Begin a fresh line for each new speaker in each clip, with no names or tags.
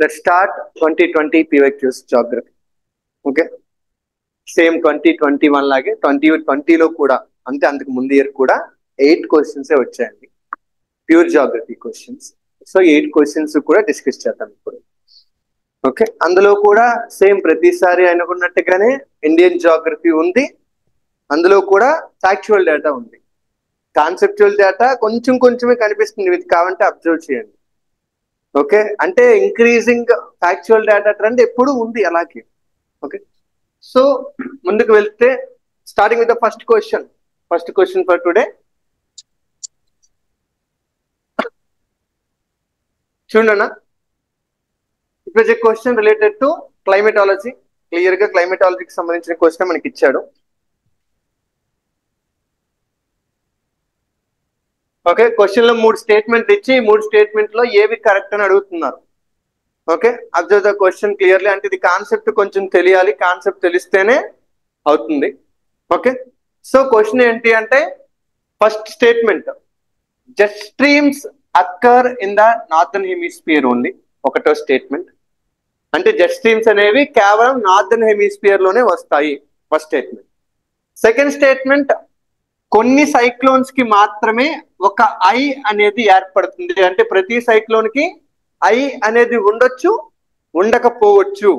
Let's start 2020 PYQs geography. Okay. Same 2021 లాగే 2020లో కూడా అంటే అంతకు ముందు ఇయర్ కూడా 8 క్వశ్చన్స్ వచ్చాయండి, pure geography questions. So 8 questions కూడా డిస్కస్ చేద్దాం ఇప్పుడు. ఓకే, అందులో కూడా సేమ్ ప్రతిసారి అనుకున్నట్టుగానే ఇండియన్ జాగ్రఫీ ఉంది, అందులో కూడా ఫ్యాక్చువల్ డేటా ఉంది. కాన్సెప్చువల్ డేటా కొంచెం కొంచెమే కనిపిస్తుంది, ఇది కావాలంటే అబ్జర్వ్ చేయండి. ఓకే, అంటే ఇంక్రీజింగ్ ఫ్యాక్చువల్ డేటా ట్రెండ్ ఎప్పుడు ఉంది అలాగే. ఓకే, సో ముందుకు వెళ్తే starting with the first question for today. చూడన్నా, it was a question related to climatology. Clear గా క్లైమేటాలజీకి సంబంధించిన క్వశ్చన్ మనకి ఇచ్చాడు. ఓకే, క్వశ్చన్ లో 3 స్టేట్మెంట్ ఇచ్చి 3 స్టేట్మెంట్ లో ఏవి కరెక్ట్ అని అడుగుతున్నారు. Okay, observe the question clearly. అంటే ఇది కాన్సెప్ట్ కొంచెం తెలియాలి, కాన్సెప్ట్ తెలిస్తేనే అవుతుంది. ఓకే, సో క్వశ్చన్ ఏంటి అంటే first statement, jet streams అక్కర్ in the northern hemisphere only. ఒకటో స్టేట్మెంట్ అంటే జెట్ స్ట్రీమ్స్ అనేవి కేవలం నార్థన్ హెమిస్ఫియర్ లోనే వస్తాయి, ఫస్ట్ స్టేట్మెంట్. సెకండ్ స్టేట్మెంట్, కొన్ని సైక్లోన్స్ కి మాత్రమే ఒక ఐ అనేది ఏర్పడుతుంది, అంటే ప్రతి సైక్లోన్ కి ఐ అనేది ఉండొచ్చు, ఉండకపోవచ్చు.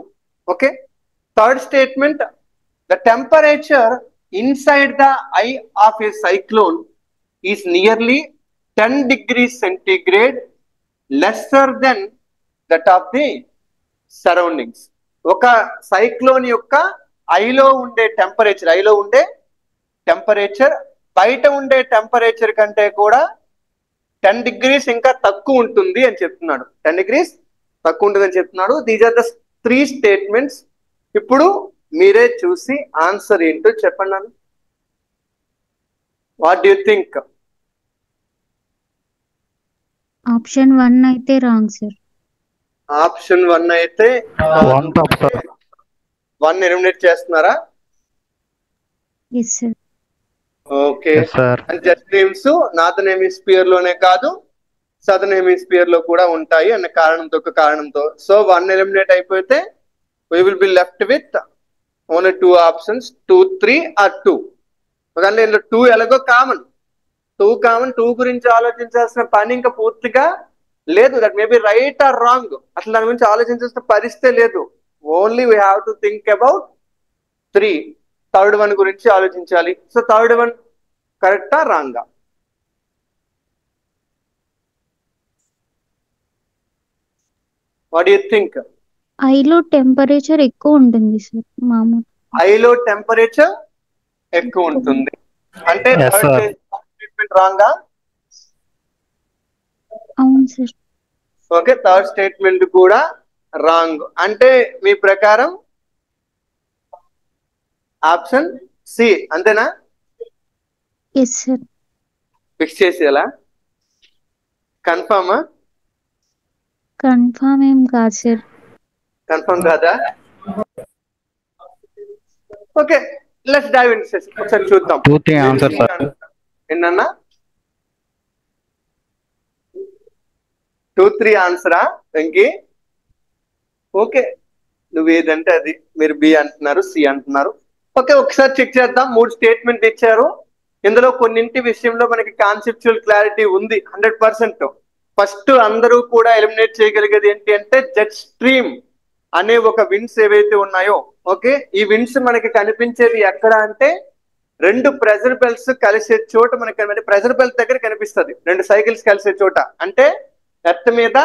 Okay, third statement, the temperature inside the eye of a cyclone is nearly 10 degrees centigrade lesser than that of the surroundings. ఒక సైక్లోన్ యొక్క ఐలో ఉండే టెంపరేచర్ బయట ఉండే టెంపరేచర్ కంటే కూడా 10 degrees ఇంకా తక్కువ ఉంటుంది అని చెప్తున్నాడు. 10 degrees తక్కువ ఉంటుంది అని చెప్తున్నాడు. These are the 3 statements. ఇప్పుడు మీరే చూసి ఆన్సర్ ఏంటో చెప్పండి అన్న. What do think?
ఆప్షన్ 1 అయితే రాంగ్ సార్.
ఆప్షన్ 1 అయితే 1 ఎలిమినేట్ చేస్తున్నారా?
Yes sir.
Okay, jet streams northern hemisphere లోనే కాదు, సదర్న్ హెమిస్ఫియర్ లో కూడా ఉంటాయి అన్న కారణంతో సో 1 ఎలిమినేట్ అయిపోతే we will be left with only 2 options, 2, 3 or 2. అందులో 2 ఎలాగో కామన్, 2 గురించి ఆలోచించాల్సిన పని ఇంకా పూర్తిగా లేదు. That may be right or wrong, అసలు దాని గురించి ఆలోచించాల్సిన పరిస్థితే లేదు. Only we have to think about 3. Third 1 గురించి ఆలోచించాలి. సో థర్డ్ 1 కరెక్టా రాంగా? What you think?
ఐలో టెంపరేచర్ ఎక్కువ ఉంటుంది సార్. మామూలు
ఐలో టెంపరేచర్ ఎక్కువ ఉంటుంది అంటే థర్డ్ స్టేట్మెంట్ రాంగా?
అవును సార్.
ఓకే, థర్డ్ స్టేట్మెంట్ కూడా రాంగ్. అంటే మీ ప్రకారం ఆప్షన్ సి అంతేనా?
Yes sir.
ఫిక్స్ చేసేలా? కన్ఫర్మా?
కన్ఫర్మ్ ఏం కాదు సార్.
కన్ఫర్మ్ కాదా? Okay, let's dive in session. ఒకసారి చూద్దాం.
2, 3 ఆన్సర్ సార్.
ఏంటన్నా 2, 3 ఆన్సరా వెంకీ? ఓకే, నువ్వు ఏదంటే అది. మీరు బి అంటున్నారు, సి అంటున్నారు. ఓకే, ఒకసారి చెక్ చేద్దాం. 3 స్టేట్మెంట్ ఇచ్చారు, ఇందులో కొన్నింటి విషయంలో మనకి కాన్సెప్చువల్ క్లారిటీ ఉంది 100%. ఫస్ట్ అందరూ కూడా ఎలిమినేట్ చేయగలిగేది ఏంటి అంటే జెట్ స్ట్రీమ్ అనే ఒక విండ్స్ ఏవైతే ఉన్నాయో. ఓకే, ఈ విండ్స్ మనకి కనిపించేది ఎక్కడ అంటే 2 ప్రెజర్ బెల్ట్స్ కలిసే చోట మనకి, ప్రెజర్ బెల్ట్ దగ్గర కనిపిస్తుంది 2 సైకిల్స్ కలిసే చోట. అంటే ఎర్త్ మీద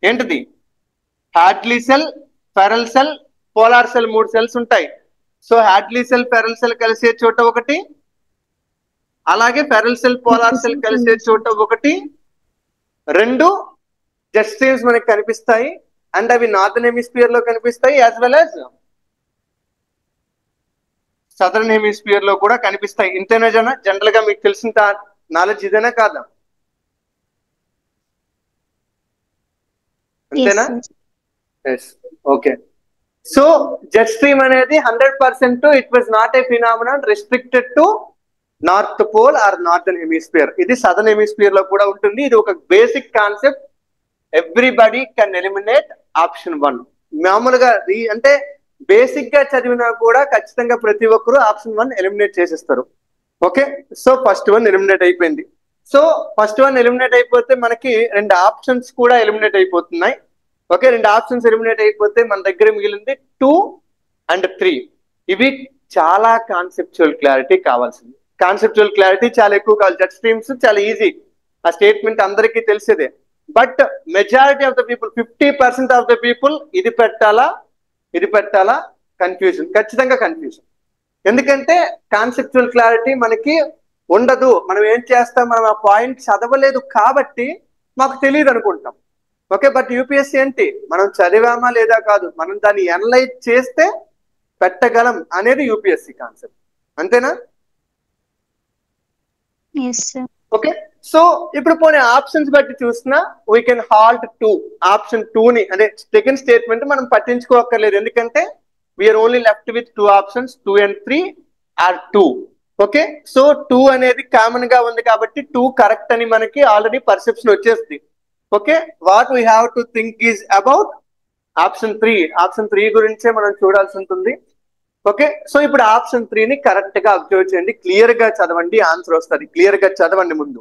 ఏంటిది Hadley cell, Ferrel cell, polar cell, 3 cells ఉంటాయి. So Hadley cell, Ferrel cell కలిసే చోట ఒకటి, అలాగే ఫెరల్ సెల్, పోలార్ సెల్ కలిసే చోట ఒకటి, 2 జెట్ స్ట్రీమ్స్ మనకి కనిపిస్తాయి. అండ్ అవి నార్థన్ హెమిస్ఫియర్ లో కనిపిస్తాయి, as well as southern hemisphere లో కూడా కనిపిస్తాయి. ఇంతేనా జనరల్ గా మీకు తెలిసిన నాలెడ్జ్ ఇదేనా కాదా? అంతేనా? ఓకే, సో జెట్ స్ట్రీమ్ అనేది 100% it was not a phenomenon restricted to north pole or northern hemisphere. ఇది సదర్న్ హెమిస్ఫియర్ లో కూడా ఉంటుంది. ఇది ఒక basic concept everybody can eliminate option 1. మామూలుగా అంటే బేసిక్ గా చదివినా కూడా ఖచ్చితంగా ప్రతి ఒక్కరు ఆప్షన్ 1 ఎలిమినేట్ చేసేస్తారు. ఓకే, సో ఫస్ట్ 1 ఎలిమినేట్ అయిపోయింది. సో ఫస్ట్ 1 ఎలిమినేట్ అయిపోతే మనకి 2 ఆప్షన్స్ కూడా ఎలిమినేట్ అయిపోతున్నాయి. ఓకే, 2 ఆప్షన్స్ ఎలిమినేట్ అయిపోతే మన దగ్గర మిగిలింది 2 and 3. ఇవి చాలా కాన్సెప్చువల్ క్లారిటీ కావాల్సింది. కాన్సెప్చువల్ క్లారిటీ చాలా ఎక్కువ కావాలి. జెట్ స్ట్రీమ్స్ చాలా ఈజీ, ఆ స్టేట్మెంట్ అందరికీ తెలిసేదే. But majority of the people, 50% of the people ఇది పెట్టాలా కన్ఫ్యూజన్, ఖచ్చితంగా కన్ఫ్యూజన్. ఎందుకంటే కాన్సెప్చువల్ క్లారిటీ మనకి ఉండదు. మనం ఏం చేస్తాం, మనం ఆ పాయింట్ చదవలేదు కాబట్టి మాకు తెలియదు అనుకుంటాం. ఓకే, బట్ యూపీఎస్సీ ఏంటి, మనం చదివామా లేదా కాదు, మనం దాన్ని అనలైజ్ చేస్తే పెట్టగలం అనేది యూపీఎస్సీ కాన్సెప్ట్. అంతేనా? ఓకే, సో ఇప్పుడు పోనీ ఆప్షన్స్ బట్టి చూసినా వీ కెన్ హాల్ట్ 2. ఆప్షన్ 2ని అంటే సెకండ్ స్టేట్మెంట్ మనం పట్టించుకోక్కర్లేదు, ఎందుకంటే we're only left with 2 options, 2 and 3 or 2. Okay, so 2 అనేది కామన్ గా ఉంది కాబట్టి 2 కరెక్ట్ అని మనకి ఆల్రెడీ పర్సెప్షన్ వచ్చేస్తుంది. Okay, what we have to think is about option 3. Option 3 గురించే మనం చూడాల్సి ఉంటుంది. ఓకే, సో ఇప్పుడు ఆప్షన్ 3ని కరెక్ట్ గా అబ్జర్వ్ చేయండి, క్లియర్ గా చదవండి, ఆన్సర్ వస్తుంది. క్లియర్ గా చదవండి ముందు.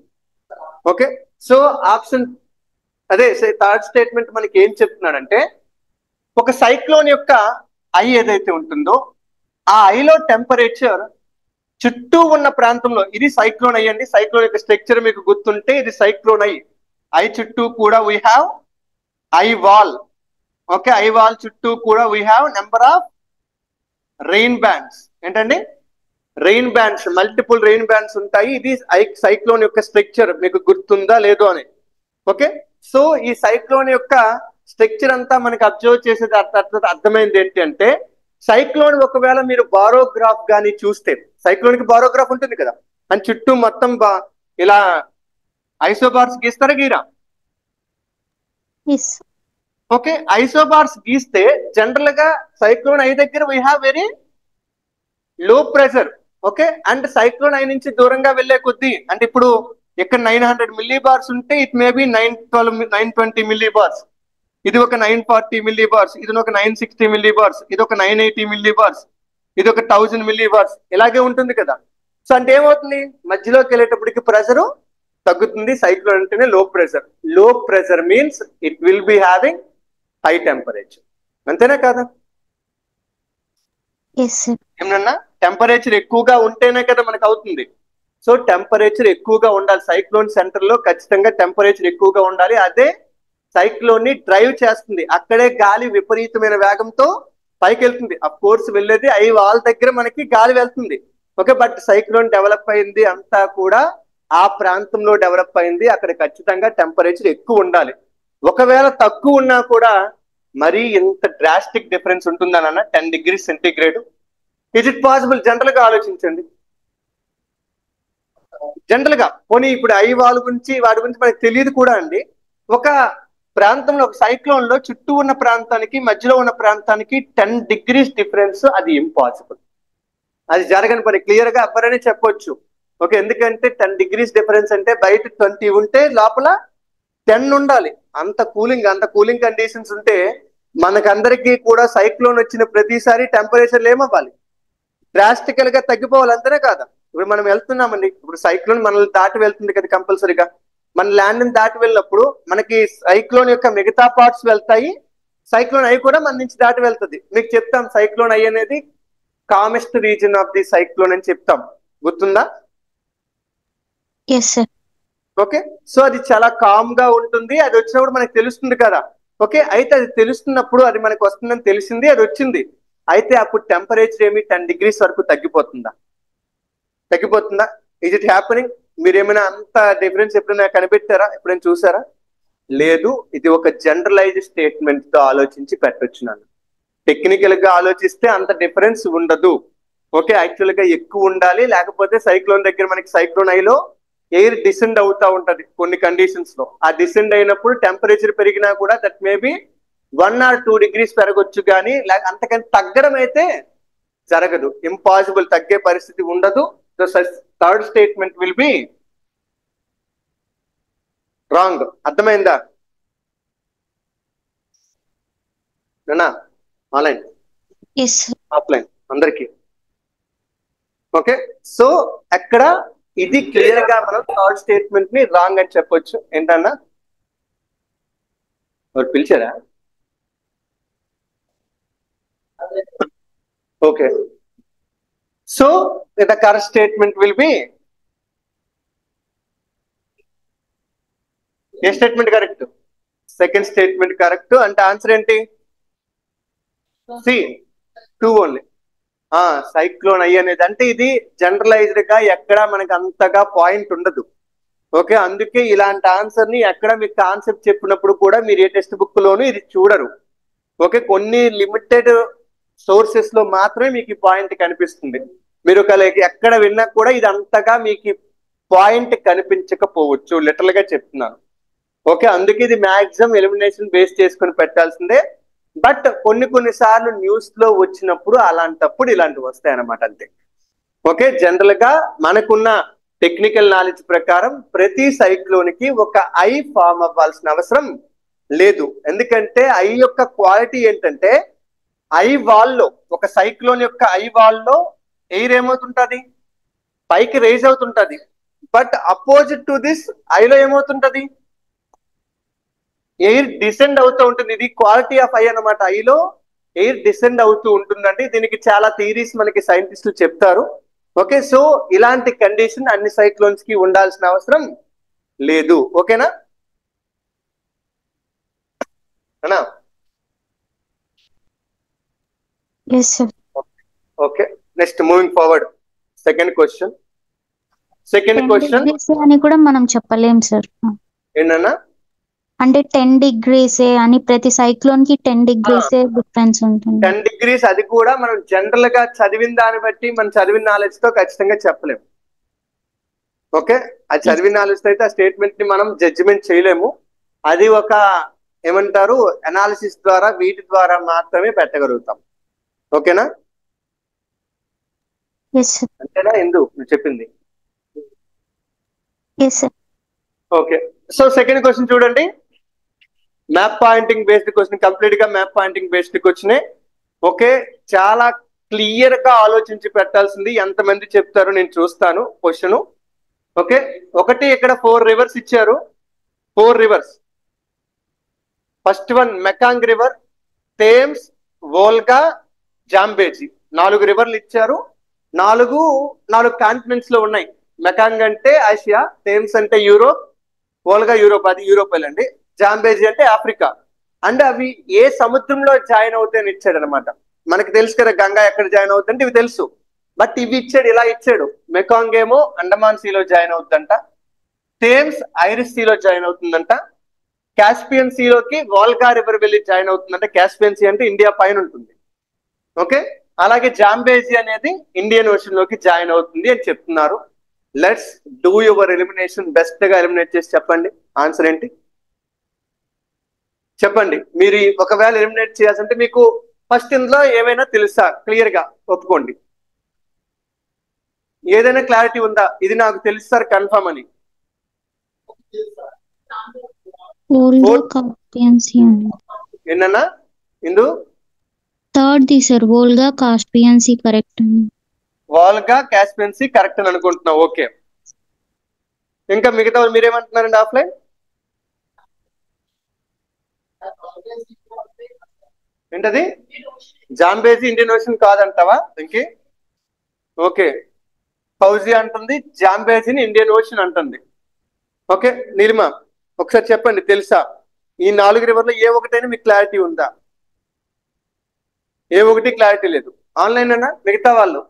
ఓకే, సో ఆప్షన్ అదే థర్డ్ స్టేట్మెంట్ మనకి ఏం చెప్తున్నాడంటే, ఒక సైక్లోన్ యొక్క ఐ ఏదైతే ఉంటుందో ఆ ఐలో టెంపరేచర్ చుట్టూ ఉన్న ప్రాంతంలో, ఇది సైక్లోన్ ఐ అండి. సైక్లోన్ యొక్క స్ట్రక్చర్ మీకు గుర్తుంటే ఇది సైక్లోన్ ఐ చుట్టూ కూడా we have eye wall. Okay, eye wall చుట్టూ కూడా we have number of rain bands. ఏంటండి? Rain bands, multiple rain bands ఉంటాయి. ఇది సైక్లోన్ యొక్క స్ట్రక్చర్ మీకు గుర్తుందా లేదో అని. ఓకే, సో ఈ సైక్లోన్ యొక్క స్ట్రక్చర్ అంతా మనకి అబ్జర్వ్ చేసేది అర్థమైంది ఏంటి అంటే, సైక్లోన్ ఒకవేళ మీరు బారోగ్రాఫ్ కానీ చూస్తే, సైక్లోన్ కి బారోగ్రాఫ్ ఉంటుంది కదా, అని చుట్టూ మొత్తం ఇలా ఐసోబార్స్ గీస్తారా గీరా? ఓకే, ఐసోబార్స్ గీస్తే జనరల్ గా సైక్లోన్ ఐ దగ్గర we have very low pressure. Okay, and cyclone I నుంచి దూరంగా వెళ్లే కొద్దీ, అంటే ఇప్పుడు ఇక్కడ 900 మిల్లీ బార్స్ ఉంటే it may be 920 milli bars, ఇది ఒక 940 మిల్లీ బార్స్, ఇది ఒక 960 మిల్లీ బార్స్, ఇది ఒక 980 మిల్లీ బార్స్, ఇది ఒక 1000 మిల్లీ బార్స్, ఇలాగే ఉంటుంది కదా. సో అంటే ఏమవుతుంది, మధ్యలోకి వెళ్ళేటప్పటికి ప్రెషర్ తగ్గుతుంది. సైక్లోన్ అంటేనే లో ప్రెషర్. లో pressure means it will be having high temperature. అంతేనా కాదా? ఏమన్నా టెంపరేచర్ ఎక్కువగా ఉంటేనే కదా మనకు అవుతుంది. సో టెంపరేచర్ ఎక్కువగా ఉండాలి. సైక్లోన్ సెంటర్ లో ఖచ్చితంగా టెంపరేచర్ ఎక్కువగా ఉండాలి. అదే సైక్లోన్ ని డ్రైవ్ చేస్తుంది. అక్కడే గాలి విపరీతమైన వేగంతో పైకి వెళ్తుంది. అఫ్ కోర్స్ వెళ్ళేది ఐ వాల్ దగ్గర మనకి గాలి వెళ్తుంది. ఓకే, బట్ సైక్లోన్ డెవలప్ అయింది అంతా కూడా ఆ ప్రాంతంలో డెవలప్ అయింది. అక్కడ ఖచ్చితంగా టెంపరేచర్ ఎక్కువ ఉండాలి. ఒకవేళ తక్కువ ఉన్నా కూడా మరీ ఇంత డ్రాస్టిక్ డిఫరెన్స్ ఉంటుందన్న 10 degrees centigrade. Is it possible? General గా ఆలోచించండి. జనరల్ గా పోనీ ఇప్పుడు ఐ వాల్ గురించి వాటి గురించి మనకు తెలియదు కూడా అండి. ఒక ప్రాంతంలో, ఒక సైక్లోన్ లో చుట్టూ ఉన్న ప్రాంతానికి మధ్యలో ఉన్న ప్రాంతానికి 10 degrees డిఫరెన్స్, అది ఇంపాసిబుల్. అది జరగని పని. క్లియర్ గా ఎవరైనా చెప్పొచ్చు. ఓకే, ఎందుకంటే 10 degrees డిఫరెన్స్ అంటే బయట 20 ఉంటే లోపల 10 ఉండాలి. అంత కూలింగ్ కండిషన్స్ ఉంటే మనకందరికీ కూడా సైక్లోన్ వచ్చిన ప్రతిసారి టెంపరేచర్లు ఏమవ్వాలి, డ్రాస్టికల్ గా తగ్గిపోవాలి. అంతనే కాదా? ఇప్పుడు మనం వెళ్తున్నామండి, ఇప్పుడు సైక్లోన్ మనల్ని దాటి వెళ్తుంది కదా కంపల్సరీగా. మన ల్యాండ్ ని దాటి వెళ్ళినప్పుడు మనకి సైక్లోన్ యొక్క మిగతా పార్ట్స్ వెళ్తాయి, సైక్లోన్ ఐ కూడా మన నుంచి దాటి వెళ్తుంది. మీకు చెప్తాం సైక్లోన్ ఐ అనేది calmest reason of the cyclone అని చెప్తాం, గుర్తుందా? ఓకే, సో అది చాలా కామ్ గా ఉంటుంది. అది వచ్చినప్పుడు మనకు తెలుస్తుంది కదా. ఓకే, అయితే అది తెలుస్తున్నప్పుడు అది మనకు వస్తుందని తెలిసింది, అది వచ్చింది. అయితే అప్పుడు టెంపరేచర్ ఏమి 10 degrees వరకు తగ్గిపోతుందా? Is it happening? మీరు ఏమైనా అంత డిఫరెన్స్ ఎప్పుడైనా కనిపెట్టారా? ఎప్పుడైనా చూసారా? లేదు. ఇది ఒక జనరలైజ్ స్టేట్మెంట్ తో ఆలోచించి పెట్టొచ్చు. నన్ను టెక్నికల్ గా ఆలోచిస్తే అంత డిఫరెన్స్ ఉండదు. ఓకే, యాక్చువల్ గా ఎక్కువ ఉండాలి. లేకపోతే సైక్లోన్ దగ్గర మనకి సైక్లోన్ ఐలో ఎయిర్ డిసెండ్ అవుతా ఉంటది కొన్ని కండిషన్స్ లో. ఆ డిసెండ్ అయినప్పుడు టెంపరేచర్ పెరిగినా కూడా దట్ మేబీ 1 or 2 degrees పెరగొచ్చు, కానీ అంతకని తగ్గడం అయితే జరగదు. ఇంపాసిబుల్, తగ్గే పరిస్థితి ఉండదు. Third statement will be wrong. అర్థమైందా? నానా ఆన్లైన్
ఎస్ సార్.
ఆఫ్లైన్ అందరికి. ఓకే, సో అక్కడ ఇది క్లియర్ గా మనం థర్డ్ స్టేట్మెంట్ ని రాంగ్ అని చెప్పొచ్చు. ఏంటన్నా ఎవరు పిలిచారా? Okay, so the correct statement will be, A statement correct? Second statement correct. అంటే ఆన్సర్ ఏంటి? C, 2 only. సైక్లోన్ ఐ అనేది అంటే ఇది జనరలైజ్డ్ గా ఎక్కడ మనకి అంతగా పాయింట్ ఉండదు. ఓకే, అందుకే ఇలాంటి ఆన్సర్ ని ఎక్కడ మీకు కాన్సెప్ట్ చెప్పినప్పుడు కూడా మీరు ఏ టెక్స్ట్ బుక్ లోనూ ఇది చూడరు. ఓకే, కొన్ని లిమిటెడ్ సోర్సెస్ లో మాత్రమే మీకు ఈ పాయింట్ కనిపిస్తుంది. మీరు ఎక్కడ విన్నా కూడా ఇది అంతగా మీకు పాయింట్ కనిపించకపోవచ్చు, లిటరల్ గా చెప్తున్నాను. ఓకే, అందుకే ఇది మాక్సిమం ఎలిమినేషన్ బేస్ చేసుకుని పెట్టాల్సిందే. బట్ కొన్ని సార్లు న్యూస్ లో వచ్చినప్పుడు అలాంటప్పుడు ఇలాంటివి వస్తాయి అన్నమాట, అంతే. ఓకే, జనరల్ గా మనకున్న టెక్నికల్ నాలెడ్జ్ ప్రకారం ప్రతి సైక్లోన్ కి ఒక ఐ ఫామ్ అవ్వాల్సిన అవసరం లేదు. ఎందుకంటే ఐ యొక్క క్వాలిటీ ఏంటంటే, ఐ వాల్లో, ఒక సైక్లోన్ యొక్క ఐ వాల్లో ఎయిర్ ఏమవుతుంటది? పైకి రైజ్ అవుతుంటది. బట్ అపోజిట్ టు దిస్ ఐలో ఏమవుతుంటది? ఎయిర్ డిసెండ్ అవుతూ ఉంటుంది. ఇది క్వాలిటీ ఆఫ్ ఐ అన్నమాట. ఐలో ఎయిర్ డిసెండ్ అవుతూ ఉంటుందండి. దీనికి చాలా థియరీస్ మనకి సైంటిస్టులు చెప్తారు. ఓకే, సో ఇలాంటి కండిషన్ అన్ని సైక్లోన్స్ కి ఉండాల్సిన అవసరం లేదు. ఓకేనా అన్నా?
Yes sir.
Okay, next moving forward. Second question
అని కూడా మనం చెప్పలేం సార్.
ఏంటన్నా?
అంటే 10 degrees అని ప్రతి సైక్లోన్ కి 10 degrees డిఫరెన్స్ ఉంటుంది.
10 degrees అది కూడా మనం జనరల్ గా చదివిన దాన్ని బట్టి, మనం చదివిన నాలెడ్జ్ తో ఖచ్చితంగా చెప్పలేము. ఓకే, అది చదివిన నాలెడ్జ్ తో అయితే ఆ స్టేట్మెంట్ ని మనం జడ్జిమెంట్ చేయలేము. అది ఒక ఏమంటారు, అనాలిసిస్ ద్వారా, వీటి ద్వారా మాత్రమే పెట్టగలుగుతాం. ఓకేనా? అంతేనా ఎందు నువ్వు చెప్పింది? ఓకే, సో సెకండ్ క్వశ్చన్ చూడండి. Map pointing based question, complete గా map pointing based question. Okay, చాలా క్లియర్ గా ఆలోచించి పెట్టాల్సింది. ఎంతమంది చెప్తారో నేను చూస్తాను క్వశ్చన్. ఓకే, ఒకటి ఇక్కడ 4 రివర్స్ ఇచ్చారు. 4 reverse. First one Mekong river, Thames, Volga, Zambezi. 4 రివర్లు ఇచ్చారు. 4 కాంటినెంట్స్ లో ఉన్నాయి. మెకాంగ్ అంటే ఆసియా, థేమ్స్ అంటే యూరోప్, వోల్గా యూరోప్, అది యూరోప్ అండి. జాంబేజీ అంటే ఆఫ్రికా. అంటే అవి ఏ సముద్రంలో జాయిన్ అవుతాయని ఇచ్చాడు అనమాట. మనకి తెలుసు కదా గంగా ఎక్కడ జాయిన్ అవుతుందంటే ఇవి తెలుసు. బట్ ఇవి ఇచ్చాడు, ఇలా ఇచ్చాడు. మెకాంగ్ ఏమో అండమాన్ సీలో జాయిన్ అవుతుందంట, థేమ్స్ ఐరిష్ సీలో జాయిన్ అవుతుందంట, కాస్పియన్ సీలోకి వోల్గా రివర్ వెళ్ళి జాయిన్ అవుతుందంట. కాస్పియన్ సీ అంటే ఇండియా పైన ఉంటుంది. ఓకే, అలాగే జాంబేజీ అనేది ఇండియన్ ఓషన్ లోకి జాయిన్ అవుతుంది అని చెప్తున్నారు. Let's do your elimination. Best గా ఎలిమినేట్ చేసి చెప్పండి ఆన్సర్ ఏంటి. చెప్పండి. మీరు ఒకవేళ ఎలిమినేట్ చేయాల్సింటే మీకు ఫస్ట్ ఇందులో ఏమైనా తెలుసా? క్లియర్ గా ఒప్పుకోండి. ఏదైనా క్లారిటీ ఉందా? ఇది నాకు తెలుసు సార్ కన్ఫర్మ్ అని. ఏంటన్నా ఇందు?
థర్డ్ ది sir, Volga Caspian Sea correct.
Volga Caspian Sea correct అని అనుకుంటున్నావు. ఓకే, ఇంకా మిగతా మీరేమంటున్నారండి ఆఫ్లైన్? ఏంటది? జాంబేజీ ఇండియన్ ఓషన్ కాదంటావా ఇంకే? ఓకే, ఫౌజీ అంటుంది జాంబేజీని ఇండియన్ ఓషన్ అంటుంది. ఓకే, నీలిమ ఒకసారి చెప్పండి తెలుసా? ఈ 4 రివర్లో ఏ ఒకటైనా మీకు క్లారిటీ ఉందా? ఏ ఒకటి క్లారిటీ లేదు. ఆన్లైన్ అన్నా మిగతా వాళ్ళు?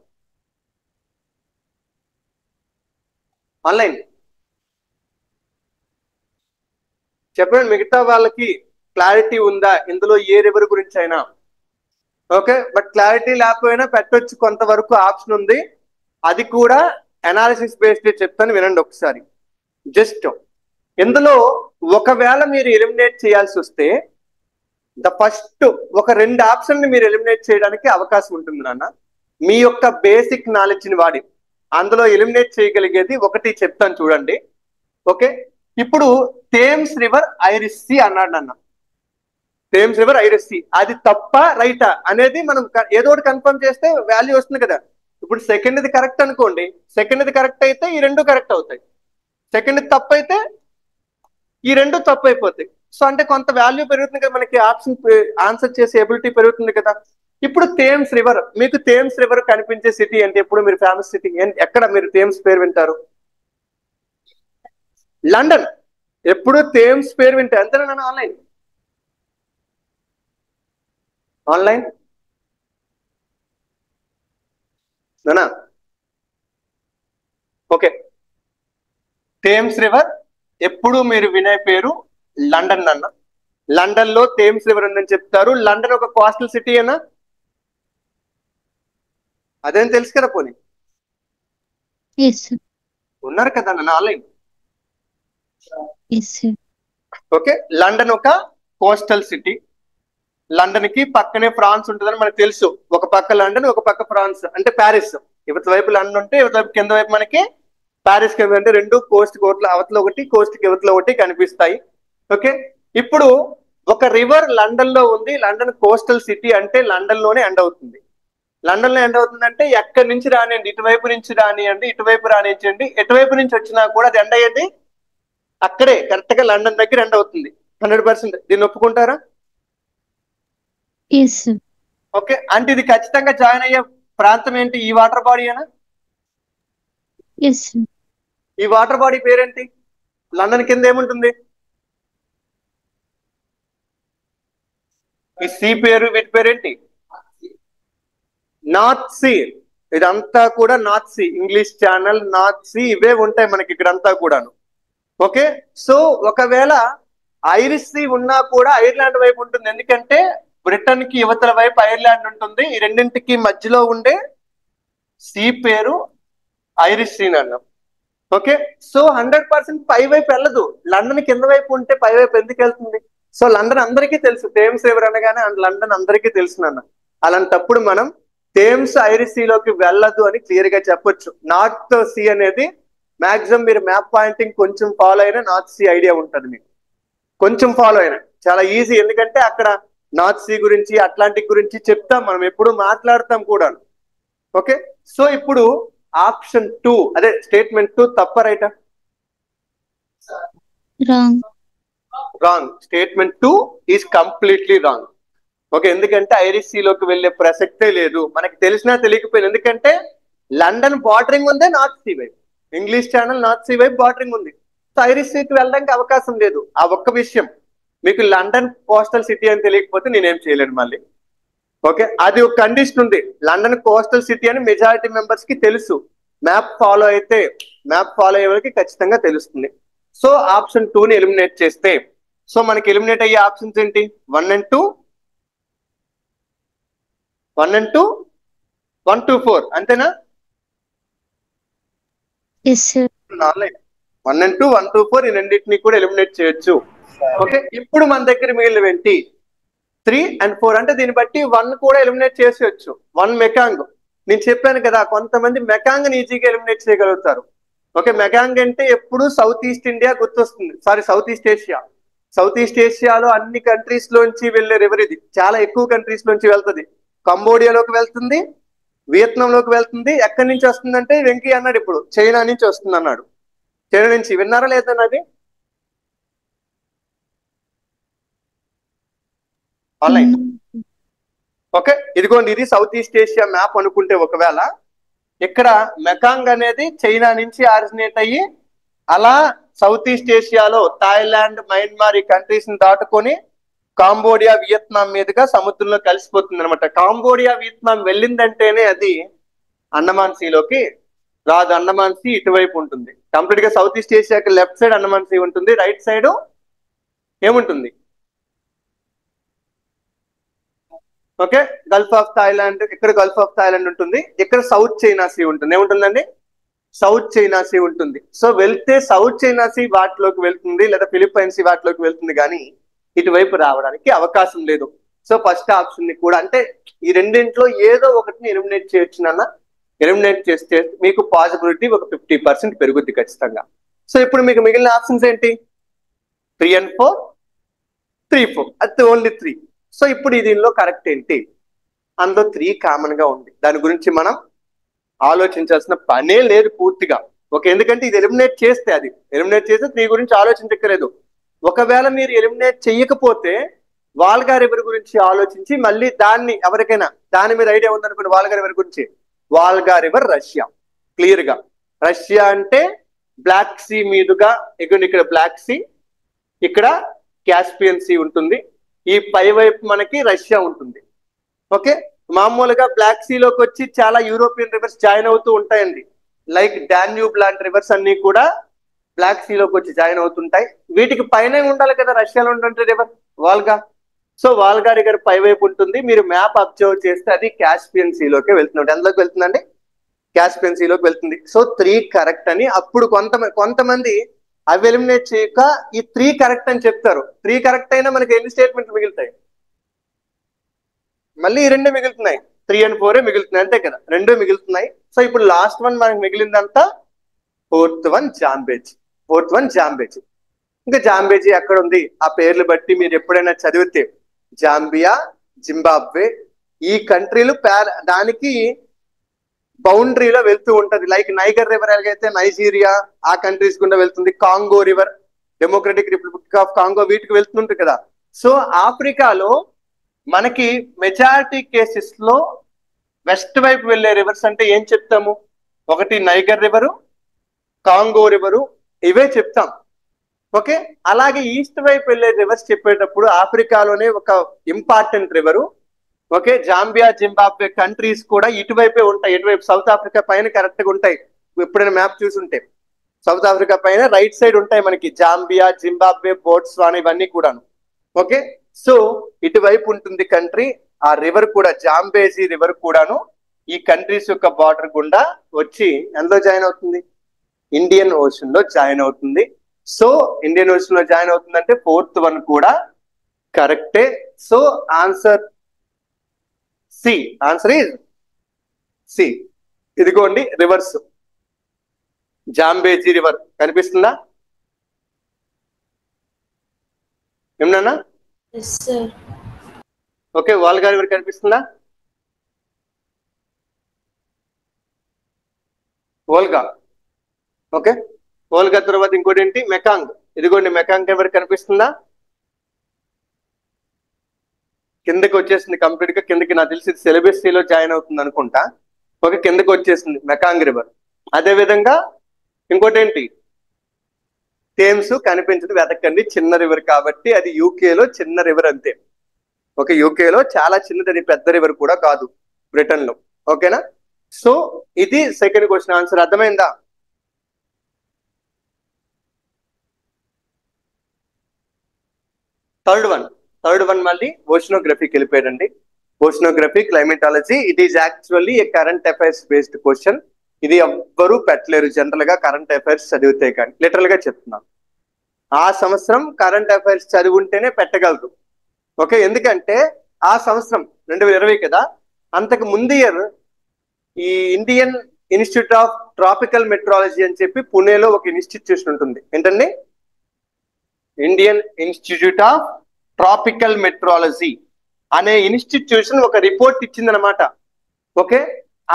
ఆన్లైన్ చెప్పండి. మిగతా వాళ్ళకి క్లారిటీ ఉందా ఇందులో ఏ రివర్ గురించి అయినా? ఓకే, బట్ క్లారిటీ లేకపోయినా పెట్టొచ్చు, కొంతవరకు ఆప్షన్ ఉంది. అది కూడా అనాలిసిస్ బేస్డ్ చెప్తాను, వినండి ఒకసారి. జస్ట్ ఇందులో ఒకవేళ మీరు ఎలిమినేట్ చేయాల్సి వస్తే ద ఫస్ట్ ఒక 2 ఆప్షన్ని మీరు ఎలిమినేట్ చేయడానికి అవకాశం ఉంటుంది నాన్న. మీ యొక్క బేసిక్ నాలెడ్జ్ని వాడి అందులో ఎలిమినేట్ చేయగలిగేది ఒకటి చెప్తాను చూడండి. ఓకే, ఇప్పుడు థేమ్స్ రివర్ ఐరిష్ సీ అన్నాడు నాన్న. Thames river Irish sea. అది తప్ప రైటా అనేది మనం ఏదో ఒకటి కన్ఫర్మ్ చేస్తే వాల్యూ వస్తుంది కదా. ఇప్పుడు సెకండ్ది కరెక్ట్ అనుకోండి, సెకండ్ది కరెక్ట్ అయితే ఈ రెండు కరెక్ట్ అవుతాయి, సెకండ్ తప్పు అయితే ఈ రెండు తప్పు అయిపోతాయి. సో అంటే కొంత వాల్యూ పెరుగుతుంది కదా, మనకి ఆప్షన్ ఆన్సర్ చేసే ఎబిలిటీ పెరుగుతుంది కదా. ఇప్పుడు థేమ్స్ రివర్, మీకు థేమ్స్ రివర్ కనిపించే సిటీ ఏంటి? ఎప్పుడు మీరు ఫేమస్ సిటీ ఎక్కడ మీరు థేమ్స్ పేరు వింటారు? లండన్. ఎప్పుడు థేమ్స్ పేరు వింటే అంతేనా? నన్ను ఆన్లైన్ ఆన్లైన్ నానా ఓకే. థేమ్స్ రివర్ ఎప్పుడు మీరు వినే పేరు లండన్ అన్న. లండన్ లో థేమ్స్ రివర్ ఉందని చెప్తారు. లండన్ ఒక కోస్టల్ సిటీ అన్నా, అదేం తెలుసు కదా. పోనీ ఉన్నారు కదా నన్ను ఆన్లైన్. ఓకే, లండన్ ఒక కోస్టల్ సిటీ. లండన్ కి పక్కనే ఫ్రాన్స్ ఉంటుందని మనకు తెలుసు. ఒక పక్క లండన్, ఒక పక్క ఫ్రాన్స్, అంటే ప్యారిస్. ఇవతల వైపు లండన్ ఉంటే ఇవతల వైపు కింద వైపు మనకి ప్యారిస్ అంటే రెండు కోస్ట్ కోట్ల అవతల ఒకటి, కోస్ట్ కి ఇవతల ఒకటి కనిపిస్తాయి. ఓకే, ఇప్పుడు ఒక రివర్ లండన్ లో ఉంది. లండన్ కోస్టల్ సిటీ అంటే లండన్ లోనే ఎండ్ అవుతుంది. లండన్ లో ఎండ్ అవుతుందంటే ఎక్కడి నుంచి రానియండి, ఇటువైపు నుంచి రానియండి, ఇటువైపు రానియండి, ఎటువైపు నుంచి వచ్చినా కూడా అది ఎండ్ అయ్యేది అక్కడే, కరెక్ట్ గా లండన్ దగ్గర ఎండ్ అవుతుంది. 100%. దీన్ని ఒప్పుకుంటారా? ఓకే, అంటే ఇది ఖచ్చితంగా జాయిన్ అయ్యే ప్రాంతం ఏంటి? ఈ వాటర్ బాడీ అయినా? ఈ వాటర్ బాడీ పేరేంటి? లండన్ కింద ఏముంటుంది? ఈ సీ పేరు, వీటి పేరేంటి? North sea. ఇదంతా కూడా north sea. English channel, north sea, ఇవే ఉంటాయి మనకి ఇక్కడంతా కూడాను. ఓకే, సో ఒకవేళ ఐరిష్ సీ ఉన్నా కూడా ఐర్లాండ్ వైపు ఉంటుంది. ఎందుకంటే బ్రిటన్ కి యువతల వైపు ఐర్లాండ్ ఉంటుంది. ఈ రెండింటికి మధ్యలో ఉండే సీ పేరు ఐరిష్ సీ అన్నాం. ఓకే, సో 100% పై వైపు వెళ్ళదు. లండన్ కింద వైపు ఉంటే పై వైపు ఎందుకు వెళ్తుంది? సో లండన్ అందరికీ తెలుసు, థేమ్స్ రివర్ అనగానే లండన్ అందరికీ తెలుసు నాన్న. అలాంటప్పుడు మనం థేమ్స్ ఐరిష్ సీలోకి వెళ్ళదు అని క్లియర్ గా చెప్పొచ్చు. నార్త్ సీ అనేది మాక్సిమం మీరు మ్యాప్ పాయింటింగ్ కొంచెం ఫాలో అయినా నార్త్ సీ ఐడియా ఉంటుంది మీకు. కొంచెం ఫాలో అయినా చాలా ఈజీ, ఎందుకంటే అక్కడ నార్త్ సీ గురించి, అట్లాంటిక్ గురించి చెప్తాం మనం, ఎప్పుడు మాట్లాడతాం కూడా. ఓకే, సో ఇప్పుడు ఆప్షన్ 2 అదే స్టేట్మెంట్ 2 తప్ప రైటా? Wrong. Statement 2 is completely wrong. Okay, ఎందుకంటే ఐరిష్ సీలోకి వెళ్ళే ప్రసక్తే లేదు. మనకి తెలిసినా తెలియకపోయినా, ఎందుకంటే లండన్ బార్డరింగ్ ఉంది నార్త్ సీ వైపు, ఇంగ్లీష్ ఛానల్ నార్త్ సీ వైపు బార్డరింగ్ ఉంది. సో ఐరిష్ సీకి వెళ్ళడానికి అవకాశం లేదు. ఆ ఒక్క విషయం మీకు లండన్ కోస్టల్ సిటీ అని తెలియకపోతే నేనేం చేయలేను మళ్ళీ. ఓకే, అది ఒక కండిషన్ ఉంది. లండన్ కోస్టల్ సిటీ అని మెజారిటీ మెంబర్స్ కి తెలుసు. మ్యాప్ ఫాలో అయితే, మ్యాప్ ఫాలో అయ్యే వాళ్ళకి ఖచ్చితంగా తెలుస్తుంది. సో ఆప్షన్ 2 ని ఎలిమినేట్ చేస్తే, సో మనకి ఎలిమినేట్ అయ్యే ఆప్షన్స్ ఏంటి? 1 and 2, 1 and 2, 1 to 4, అంతేనా? 1 and 2, 1 to 4 ఈ రెండింటిని కూడా ఎలిమినేట్ చేయొచ్చు. ఓకే, ఇప్పుడు మన దగ్గర మిగిలినవేంటి? 3 and 4. అంటే దీన్ని బట్టి 1 కూడా ఎలిమినేట్ చేసేయచ్చు. 1 మెకాంగ్. నేను చెప్పాను కదా, కొంతమంది మెకాంగ్ ని ఈజీగా ఎలిమినేట్ చేయగలుగుతారు. ఓకే, మెకాంగ్ అంటే ఎప్పుడు సౌత్ ఈస్ట్ ఇండియా గుర్తొస్తుంది, sorry south east Asia. South east ఏషియాలో అన్ని కంట్రీస్ లోంచి వెళ్లే రివర్ ఇది. చాలా ఎక్కువ కంట్రీస్ లోంచి వెళ్తుంది. కంబోడియాలోకి వెళ్తుంది, వియత్నాం లోకి వెళ్తుంది. ఎక్కడి నుంచి వస్తుందంటే వెంకీ అన్నాడు ఇప్పుడు, చైనా నుంచి వస్తుంది అన్నాడు. చైనా నుంచి విన్నారా లేదన్నది? ఆన్లైన్. ఓకే, ఇదిగోండి, ఇది సౌత్ ఈస్ట్ ఏషియా మ్యాప్ అనుకుంటే, ఒకవేళ ఇక్కడ మెకాంగ్ అనేది చైనా నుంచి ఆరిజినేట్ అయ్యి అలా సౌత్ ఈస్ట్ ఏషియాలో థాయిలాండ్, మయన్మార్ ఈ కంట్రీస్ ని దాటుకొని కాంబోడియా, వియత్నాం మీదుగా సముద్రంలో కలిసిపోతుంది అనమాట. కాంబోడియా, వియత్నాం వెళ్ళిందంటేనే అది అండమాన్ సీలోకి రాదు. అండమాన్ సీ ఇటువైపు ఉంటుంది. కంప్లీట్ గా సౌత్ ఈస్ట్ ఏషియాకి లెఫ్ట్ సైడ్ అండమాన్ సీ ఉంటుంది, రైట్ సైడ్ ఏముంటుంది? Okay, Gulf of Thailand. ఇక్కడ గల్ఫ్ ఆఫ్ థాయిలాండ్ ఉంటుంది, ఇక్కడ సౌత్ చైనా సీ ఉంటుంది. ఏముంటుందండి? సౌత్ చైనా సీ ఉంటుంది. సో వెళ్తే సౌత్ చైనా సీ వాటిలోకి వెళ్తుంది, లేదా ఫిలిప్పైన్స్ సీ వాటిలోకి వెళ్తుంది, కానీ ఇటువైపు రావడానికి అవకాశం లేదు. సో ఫస్ట్ ఆప్షన్ ని కూడా, అంటే ఈ రెండింటిలో ఏదో ఒకటిని ఎలిమినేట్ చేయొచ్చు నాన్న. ఎలిమినేట్ చేస్తే మీకు పాసిబిలిటీ ఒక 50% పెరుగుద్ది ఖచ్చితంగా. సో ఇప్పుడు మీకు మిగిలిన ఆప్షన్స్ ఏంటి? 3 and 4, 3, 4 అది ఓన్లీ 3. సో ఇప్పుడు దీనిలో కరెక్ట్ ఏంటి? అందులో 3 కామన్ గా ఉంది. దాని గురించి మనం ఆలోచించాల్సిన పనే లేదు పూర్తిగా. ఓకే, ఎందుకంటే ఇది ఎలిమినేట్ చేస్తే 3 గురించి ఆలోచించక్కర్లేదు. ఒకవేళ మీరు ఎలిమినేట్ చెయ్యకపోతే వాల్గా రివర్ గురించి ఆలోచించి మళ్ళీ దాన్ని ఎవరికైనా దాని మీద ఐడియా ఉందనుకోండి, వాల్గా రివర్ గురించి. వాల్గా రివర్ రష్యా, క్లియర్ గా రష్యా అంటే బ్లాక్ సీ మీదుగా ఇక్కడ బ్లాక్ సీ, ఇక్కడ క్యాస్పియన్ సీ ఉంటుంది. ఈ పై వైపు మనకి రష్యా ఉంటుంది. ఓకే, మామూలుగా బ్లాక్ సీలోకి వచ్చి చాలా యూరోపియన్ రివర్స్ జాయిన్ అవుతూ ఉంటాయండి. లైక్ డాన్యూబ్ లాంటి రివర్స్ అన్ని కూడా బ్లాక్ సీలోకి వచ్చి జాయిన్ అవుతుంటాయి. వీటికి పైన ఉండాలి కదా రష్యాలో ఉంటుంటే రివర్ వాల్గా. సో వాల్గా రివర్ పై వైపు ఉంటుంది. మీరు మ్యాప్ అబ్జర్వ్ చేస్తే అది క్యాస్పియన్ సీలోకి వెళ్తుంది. ఎందులోకి వెళ్తుందండి? క్యాస్పియన్ సీలోకి వెళ్తుంది. సో 3 కరెక్ట్ అని అప్పుడు కొంతమంది అవి ఎలిమినేట్ చేయక ఈ 3 కరెక్ట్ అని చెప్తారు. 3 కరెక్ట్ అయినా మనకి ఎన్ని స్టేట్మెంట్లు మిగులుతాయి? మళ్ళీ ఈ 2 మిగులుతున్నాయి. 3 and 4 మిగులుతున్నాయి, అంతే కదా, 2 మిగులుతున్నాయి. సో ఇప్పుడు లాస్ట్ వన్ మనకి మిగిలిందంతా ఫోర్త్ వన్ జాంబేజీ. ఇంకా జాంబేజీ ఎక్కడ ఉంది? ఆ పేర్లు బట్టి మీరు ఎప్పుడైనా చదివితే జాంబియా, జింబాబ్వే ఈ కంట్రీలు దానికి బౌండరీలో వెళ్తూ ఉంటది. లైక్ నైగర్ రివర్ ఎలాగైతే నైజీరియా ఆ కంట్రీస్ గుండా వెళ్తుంది, Congo river democratic republic of Congo వీటికి వెళ్తుంటుంది కదా. సో ఆఫ్రికాలో మనకి మెజారిటీ కేసెస్ లో వెస్ట్ వైపు వెళ్ళే రివర్స్ అంటే ఏం చెప్తాము? ఒకటి నైగర్ రివరు, కాంగో రివరు, ఇవే చెప్తాం. ఓకే, అలాగే ఈస్ట్ వైపు వెళ్ళే రివర్స్ చెప్పేటప్పుడు ఆఫ్రికాలోనే ఒక important river. Okay, Zambia, Zimbabwe countries కూడా ఇటువైపే ఉంటాయి. ఇటువైపు సౌత్ ఆఫ్రికా పైన కరెక్ట్ గా ఉంటాయి. ఎప్పుడైనా మ్యాప్ చూసుంటే సౌత్ ఆఫ్రికా పైన రైట్ సైడ్ ఉంటాయి మనకి జాంబియా, జింబాబ్వే, బోట్స్వానా ఇవన్నీ కూడాను. ఓకే, సో ఇటువైపు ఉంటుంది కంట్రీ. ఆ రివర్ కూడా జాంబేజీ రివర్ కూడాను ఈ కంట్రీస్ యొక్క బార్డర్ గుండా వచ్చి ఎందులో జాయిన్ అవుతుంది? ఇండియన్ ఓషన్ లో జాయిన్ అవుతుంది. సో ఇండియన్ ఓషన్ లో జాయిన్ అవుతుందంటే ఫోర్త్ వన్ కూడా కరెక్టే. So answer C. Answer is C. ఇదిగోండి రివర్స్ జాంబేజీ రివర్ కనిపిస్తుందా? ఏమన్నా? ఓకే, వాల్గా రివర్ కనిపిస్తుందా? వోల్గా. ఓకే, వోల్గా తర్వాత ఇంకోటి ఏంటి? మెకాంగ్. ఇదిగోండి మెకాంగ్ రివర్ కనిపిస్తుందా? కిందకి వచ్చేసింది కంప్లీట్ గా. కిందకి నాకు తెలిసి సిలబస్ లో జాయిన్ అవుతుంది అనుకుంటా. ఓకే, కిందకి వచ్చేసింది మెకాంగ్ రివర్. అదే విధంగా ఇంకోటి ఏంటి? థేమ్స్ కనిపించదు, వెతకండి. చిన్న రివర్ కాబట్టి అది యూకేలో చిన్న రివర్ అంతే. ఓకే, యూకేలో చాలా చిన్నది, అది పెద్ద రివర్ కూడా కాదు బ్రిటన్ లో. ఓకేనా? సో ఇది సెకండ్ క్వశ్చన్ ఆన్సర్. అర్థమైందా? థర్డ్ వన్ మళ్ళీ ఓషనోగ్రఫీకి వెళ్ళిపోయాడండి. Oceanography, climatology. It is actually a current affairs based question. ఇది ఎవ్వరూ పెట్టలేరు జనరల్ గా కరెంట్ అఫైర్స్ చదివితే కానీ. లిటరల్ గా చెప్తున్నాను, ఆ సంవత్సరం కరెంట్ అఫైర్స్ చదివి ఉంటేనే పెట్టగలరు. ఓకే, ఎందుకంటే ఆ సంవత్సరం 2020 కదా, అంతకు ముందు ఇయర్ ఈ Indian institute of tropical meteorology అని చెప్పి పుణేలో ఒక ఇన్స్టిట్యూషన్ ఉంటుంది. ఏంటండి? Indian institute of tropical meteorology అనే ఇన్స్టిట్యూషన్ ఒక రిపోర్ట్ ఇచ్చిందనమాట. ఓకే,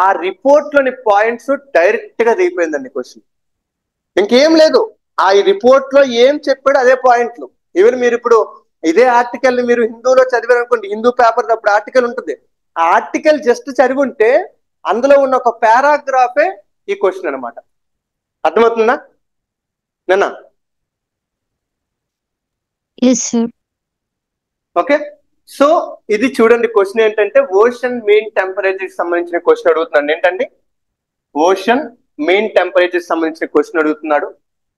ఆ రిపోర్ట్ లోని పాయింట్స్ డైరెక్ట్ గా దిగిపోయిందండి క్వశ్చన్. ఇంకేం లేదు, ఆ రిపోర్ట్ లో ఏం చెప్పాడు అదే పాయింట్లు. ఈవెన్ మీరు ఇప్పుడు ఇదే ఆర్టికల్ ని మీరు హిందూలో చదివారు అనుకోండి, హిందూ పేపర్ అప్పుడు ఆర్టికల్ ఉంటుంది. ఆ ఆర్టికల్ జస్ట్ చదివి ఉంటే అందులో ఉన్న ఒక పారాగ్రాఫే ఈ క్వశ్చన్ అనమాట. అర్థమవుతుందా? నేనా? ఓకే, సో ఇది చూడండి క్వశ్చన్ ఏంటంటే ఓషన్ మీన్ టెంపరేచర్ సంబంధించిన క్వశ్చన్ అడుగుతున్నాడు. ఏంటండి? ఓషన్ మీన్ టెంపరేచర్ సంబంధించిన క్వశ్చన్ అడుగుతున్నాడు.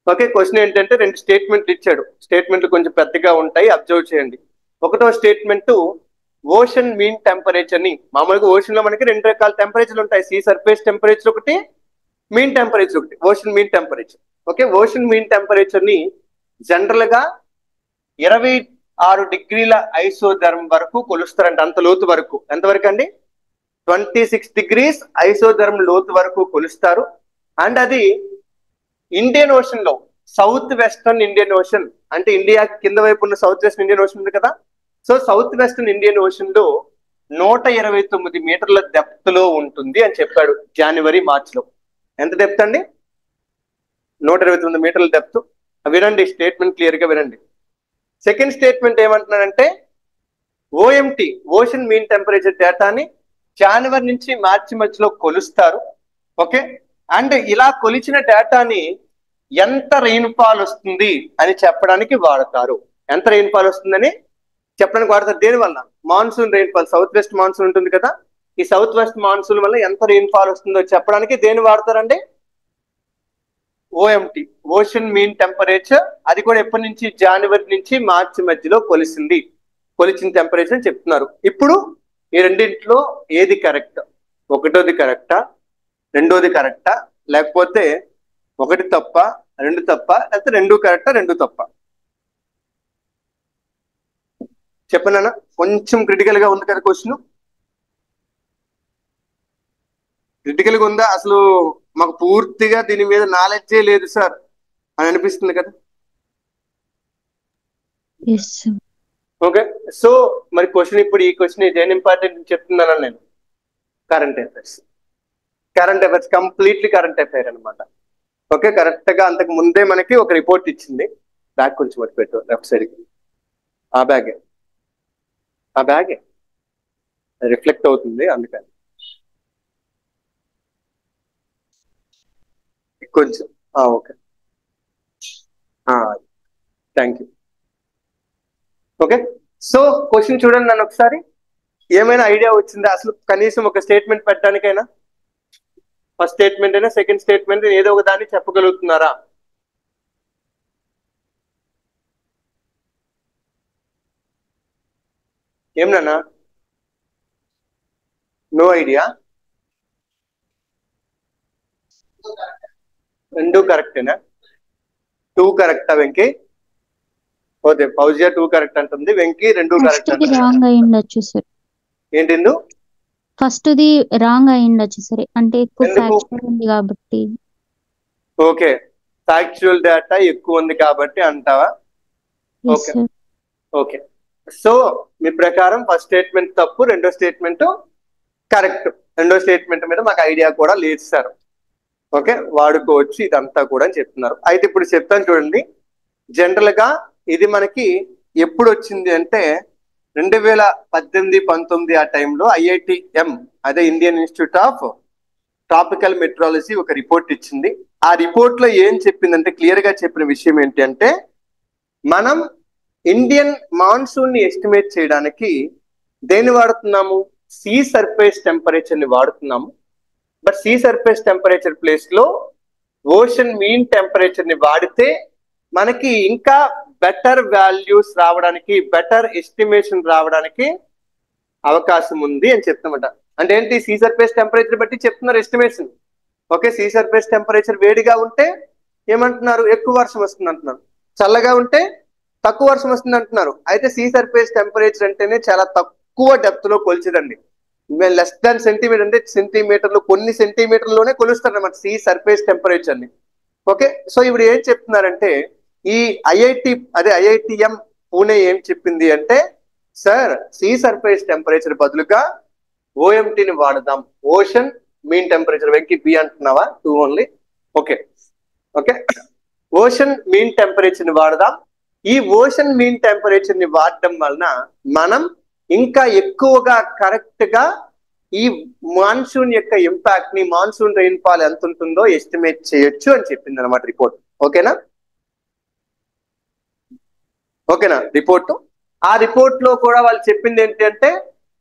ఓకే, క్వశ్చన్ ఏంటంటే 2 స్టేట్మెంట్లు ఇచ్చాడు. స్టేట్మెంట్లు కొంచెం పెద్దగా ఉంటాయి, అబ్జర్వ్ చేయండి. ఒకటో స్టేట్మెంట్ ఓషన్ మీన్ టెంపరేచర్ ని, మామూలుగా ఓషన్ లో మనకి 2 రకాల టెంపరేచర్లు ఉంటాయి. సీ సర్ఫేస్ టెంపరేచర్ ఒకటి, మీన్ టెంపరేచర్ ఒకటి. Ocean mean temperature. Okay, ocean mean temperature ని జనరల్ గా 26 డిగ్రీల ఐసోథర్మ్ వరకు కొలుస్తారంట. అంత లోతు వరకు. ఎంతవరకు అండి? 26 degrees ఐసోథర్మ్ లోతు వరకు కొలుస్తారు. అండ్ అది ఇండియన్ ఓషన్ లో సౌత్ వెస్టర్న్ ఇండియన్ ఓషన్, అంటే ఇండియా కింద వైపు ఉన్న సౌత్ వెస్టర్న్ ఇండియన్ ఓషన్ ఉంది కదా. So south western Indian ocean లో 129 మీటర్ల డెప్త్ లో ఉంటుంది అని చెప్పాడు జనవరి మార్చిలో. ఎంత డెప్త్ అండి? 129 మీటర్ల డెప్త్. వినండి స్టేట్మెంట్ క్లియర్ గా వినండి. సెకండ్ స్టేట్మెంట్ ఏమంటున్నాడంటే ఓఎంటి ఓషన్ మీన్ టెంపరేచర్ డేటాని జనవరి నుంచి మార్చి మధ్యలో కొలుస్తారు. ఓకే, అండ్ ఇలా కొలిచిన డేటాని ఎంత రెయిన్ఫాల్ వస్తుంది అని చెప్పడానికి వాడతారు. ఎంత రెయిన్ఫాల్ వస్తుందని చెప్పడానికి వాడతారు. దేని వల్ల? Monsoon rainfall, south west monsoon ఉంటుంది కదా, ఈ సౌత్ వెస్ట్ మాన్సూన్ వల్ల ఎంత రెయిన్ఫాల్ వస్తుందో చెప్పడానికి దేని వాడతారండి? ఓఎంటి ఓషన్ మీన్ టెంపరేచర్. అది కూడా ఎప్పటి నుంచి? జనవరి నుంచి మార్చి మధ్యలో కొలిచిన టెంపరేచర్ అని చెప్తున్నారు. ఇప్పుడు ఈ రెండింటిలో ఏది కరెక్ట్? ఒకటోది కరెక్టా, రెండోది కరెక్టా, లేకపోతే ఒకటి తప్ప రెండు తప్ప, లేకపోతే రెండు కరెక్టా రెండు తప్ప? చెప్పనా? కొంచెం క్రిటికల్ గా ఉంది కదా క్వశ్చన్. క్రిటికల్ గా ఉందా? అసలు మాకు పూర్తిగా దీని మీద నాలెడ్జే లేదు సార్ అని అనిపిస్తుంది కదా. ఓకే, సో మరి క్వశ్చన్ ఇప్పుడు ఈ క్వశ్చన్ ఇదేం ఇంపార్టెంట్ చెప్తున్నాను నేను. Current affairs completely current affair అనమాట. ఓకే, కరెక్ట్ గా అంతకు ముందే మనకి ఒక రిపోర్ట్ ఇచ్చింది. బ్యాగ్ కొంచెం పట్టి పెట్టు లెఫ్ట్ సైడ్ కి. ఆ బ్యాగే రిఫ్లెక్ట్ అవుతుంది అందుకని కొంచెం. Okay, thank you. Okay, so question చూడండి నన్ను ఒకసారి. ఏమైనా ఐడియా వచ్చిందా అసలు? కనీసం ఒక స్టేట్మెంట్ పెట్టడానికైనా, ఫస్ట్ స్టేట్మెంట్ అయినా సెకండ్ స్టేట్మెంట్ ఏదో ఒక దాన్ని చెప్పగలుగుతున్నారా? ఏమన్నా నో ఐడియా? రెండు కరెక్టేనా? 2 కరెక్టా వెంకీ? ఓకే, ఫౌజియా 2 కరెక్ట్ అంటుంది, వెంకీ 2 కరెక్ట్ అంటుంది.
రాంగ్ అయి ఉండొచ్చు సార్.
ఏంటి?
ఫస్ట్ ది రాంగ్ అయి ఉండొచ్చు సార్, అంటే ఎక్కువ ఫ్యాక్చువల్ ఉంది కాబట్టి.
ఓకే, ఫ్యాక్చువల్ డేటా ఎక్కువ ఉంది కాబట్టి అంటావా? ఓకే ఓకే, సో మీ ప్రకారం ఫస్ట్ స్టేట్మెంట్ తప్పు, రెండో స్టేట్మెంట్ కరెక్ట్. రెండో స్టేట్మెంట్ మీద మాకు ఐడియా కూడా లేదు సార్. ఓకే, వాడుకోవచ్చు ఇదంతా కూడా అని చెప్తున్నారు. అయితే ఇప్పుడు చెప్తాను చూడండి. జనరల్ గా ఇది మనకి ఎప్పుడు వచ్చింది అంటే 2018-19 ఆ టైంలో IITM, అదే Indian institute of tropical meteorology ఒక రిపోర్ట్ ఇచ్చింది. ఆ రిపోర్ట్ లో ఏం చెప్పిందంటే, క్లియర్ గా చెప్పిన విషయం ఏంటి అంటే, మనం ఇండియన్ మాన్సూన్ ని ఎస్టిమేట్ చేయడానికి దేన్ని వాడుతున్నాము? సీ సర్ఫేస్ టెంపరేచర్ ని వాడుతున్నాము. But see surface temperature place లో ఓషన్ మీన్ టెంపరేచర్ ని వాడితే మనకి ఇంకా బెటర్ వాల్యూస్ రావడానికి, బెటర్ ఎస్టిమేషన్ రావడానికి అవకాశం ఉంది అని చెప్తామట. అంటే ఏంటి? సీ సర్ఫేస్ టెంపరేచర్ బట్టి చెప్తున్నారు estimation. Okay, see surface temperature వేడిగా ఉంటే ఏమంటున్నారు? ఎక్కువ వర్షం వస్తుంది అంటున్నారు. చల్లగా ఉంటే తక్కువ వర్షం వస్తుంది అంటున్నారు. అయితే సీ సర్ఫేస్ టెంపరేచర్ అంటేనే చాలా తక్కువ డెప్త్ లో కొలిచేదండి. లెస్ దాన్ సెంటీమీటర్, అంటే సెంటీమీటర్లు, కొన్ని సెంటీమీటర్లోనే కొలుస్తారు అన్నమాట సీ సర్ఫేస్ టెంపరేచర్ ని. ఓకే, సో ఇప్పుడు ఏం చెప్తున్నారంటే, ఈ IITM పూణే ఏం చెప్పింది అంటే, సార్ సీ సర్ఫేస్ టెంపరేచర్ బదులుగా ఓఎంటీని వాడదాం, ocean mean temperature. Venki B అంటున్నావా? 2 only. Okay okay, ocean mean temperature ని వాడదాం. ఈ ఓషన్ మీన్ టెంపరేచర్ ని వాడటం వలన మనం ఇంకా ఎక్కువగా కరెక్ట్ గా ఈ మాన్సూన్ యొక్క ఇంపాక్ట్ ని, మాన్సూన్ రెయిన్ఫాల్ ఎంత ఉంటుందో ఎస్టిమేట్ చేయొచ్చు అని చెప్పింది అనమాట రిపోర్ట్. ఓకేనా? రిపోర్ట్. ఆ రిపోర్ట్ లో కూడా వాళ్ళు చెప్పింది ఏంటంటే,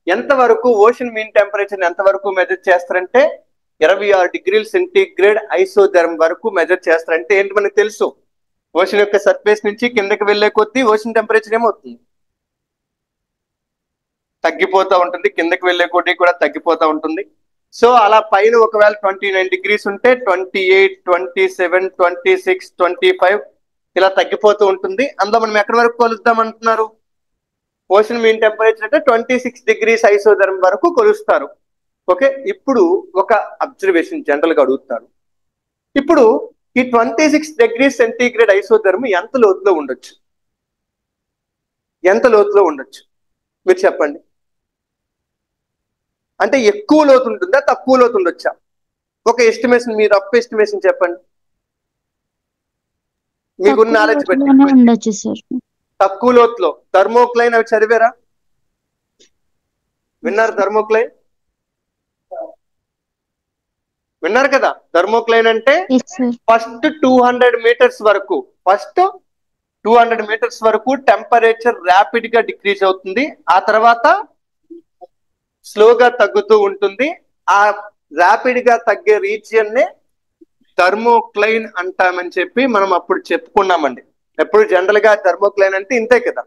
ఎంతవరకు ఓషన్ మీన్ టెంపరేచర్ ఎంతవరకు మెజర్ చేస్తారంటే 26 డిగ్రీల సెంటీగ్రేడ్ ఐసోథెర్మ్ వరకు మెజర్ చేస్తారంటే ఏంటి మనకు తెలుసు? ఓషన్ యొక్క సర్ఫేస్ నుంచి కిందకి వెళ్లే కొద్దీ ఓషన్ టెంపరేచర్ ఏమవుతుంది? తగ్గిపోతూ ఉంటుంది. కిందకి వెళ్లే కొద్దీ కూడా తగ్గిపోతూ ఉంటుంది. సో అలా పైన ఒకవేళ 29 డిగ్రీస్ ఉంటే 28, 27, 26, 25 ఇలా తగ్గిపోతూ ఉంటుంది. అందులో మనం ఎక్కడి వరకు కొలుద్దాం అంటున్నారు? ఓషన్ మీన్ టెంపరేచర్ అంటే 26 డిగ్రీస్ ఐసోథెర్మ్ వరకు కొలుస్తారు. ఓకే, ఇప్పుడు ఒక అబ్జర్వేషన్ జనరల్ గా అడుగుతారు. ఇప్పుడు ఈ 26°C ఐసోథర్మ్ ఎంత లోతులో ఉండొచ్చు? ఎంత లోతులో ఉండొచ్చు మీరు చెప్పండి. అంటే ఎక్కువ లోతు ఉంటుందా, తక్కువ లోతు ఉండొచ్చా? ఒక ఎస్టిమేషన్, మీరు రఫ్ ఎస్టిమేషన్ చెప్పండి మీకున్న నాలెడ్జ్ బట్టి.
ఉండొచ్చు సార్.
తక్కువ లోతులో థర్మోక్లైన్ అవి చదివారా? విన్నారు థర్మోక్లైన్? విన్నారు కదా. థర్మోక్లైన్ అంటే ఫస్ట్ 200 మీటర్స్ వరకు, ఫస్ట్ 200 మీటర్స్ వరకు టెంపరేచర్ ర్యాపిడ్ గా డిక్రీజ్ అవుతుంది. ఆ తర్వాత స్లోగా తగ్గుతూ ఉంటుంది. ఆ ర్యాపిడ్ గా తగ్గే రీజియన్ నే థర్మోక్లైన్ అంటామని చెప్పి మనం అప్పుడు చెప్పుకున్నామండి. ఎప్పుడు జనరల్ గా థర్మోక్లైన్ అంటే ఇంతే కదా.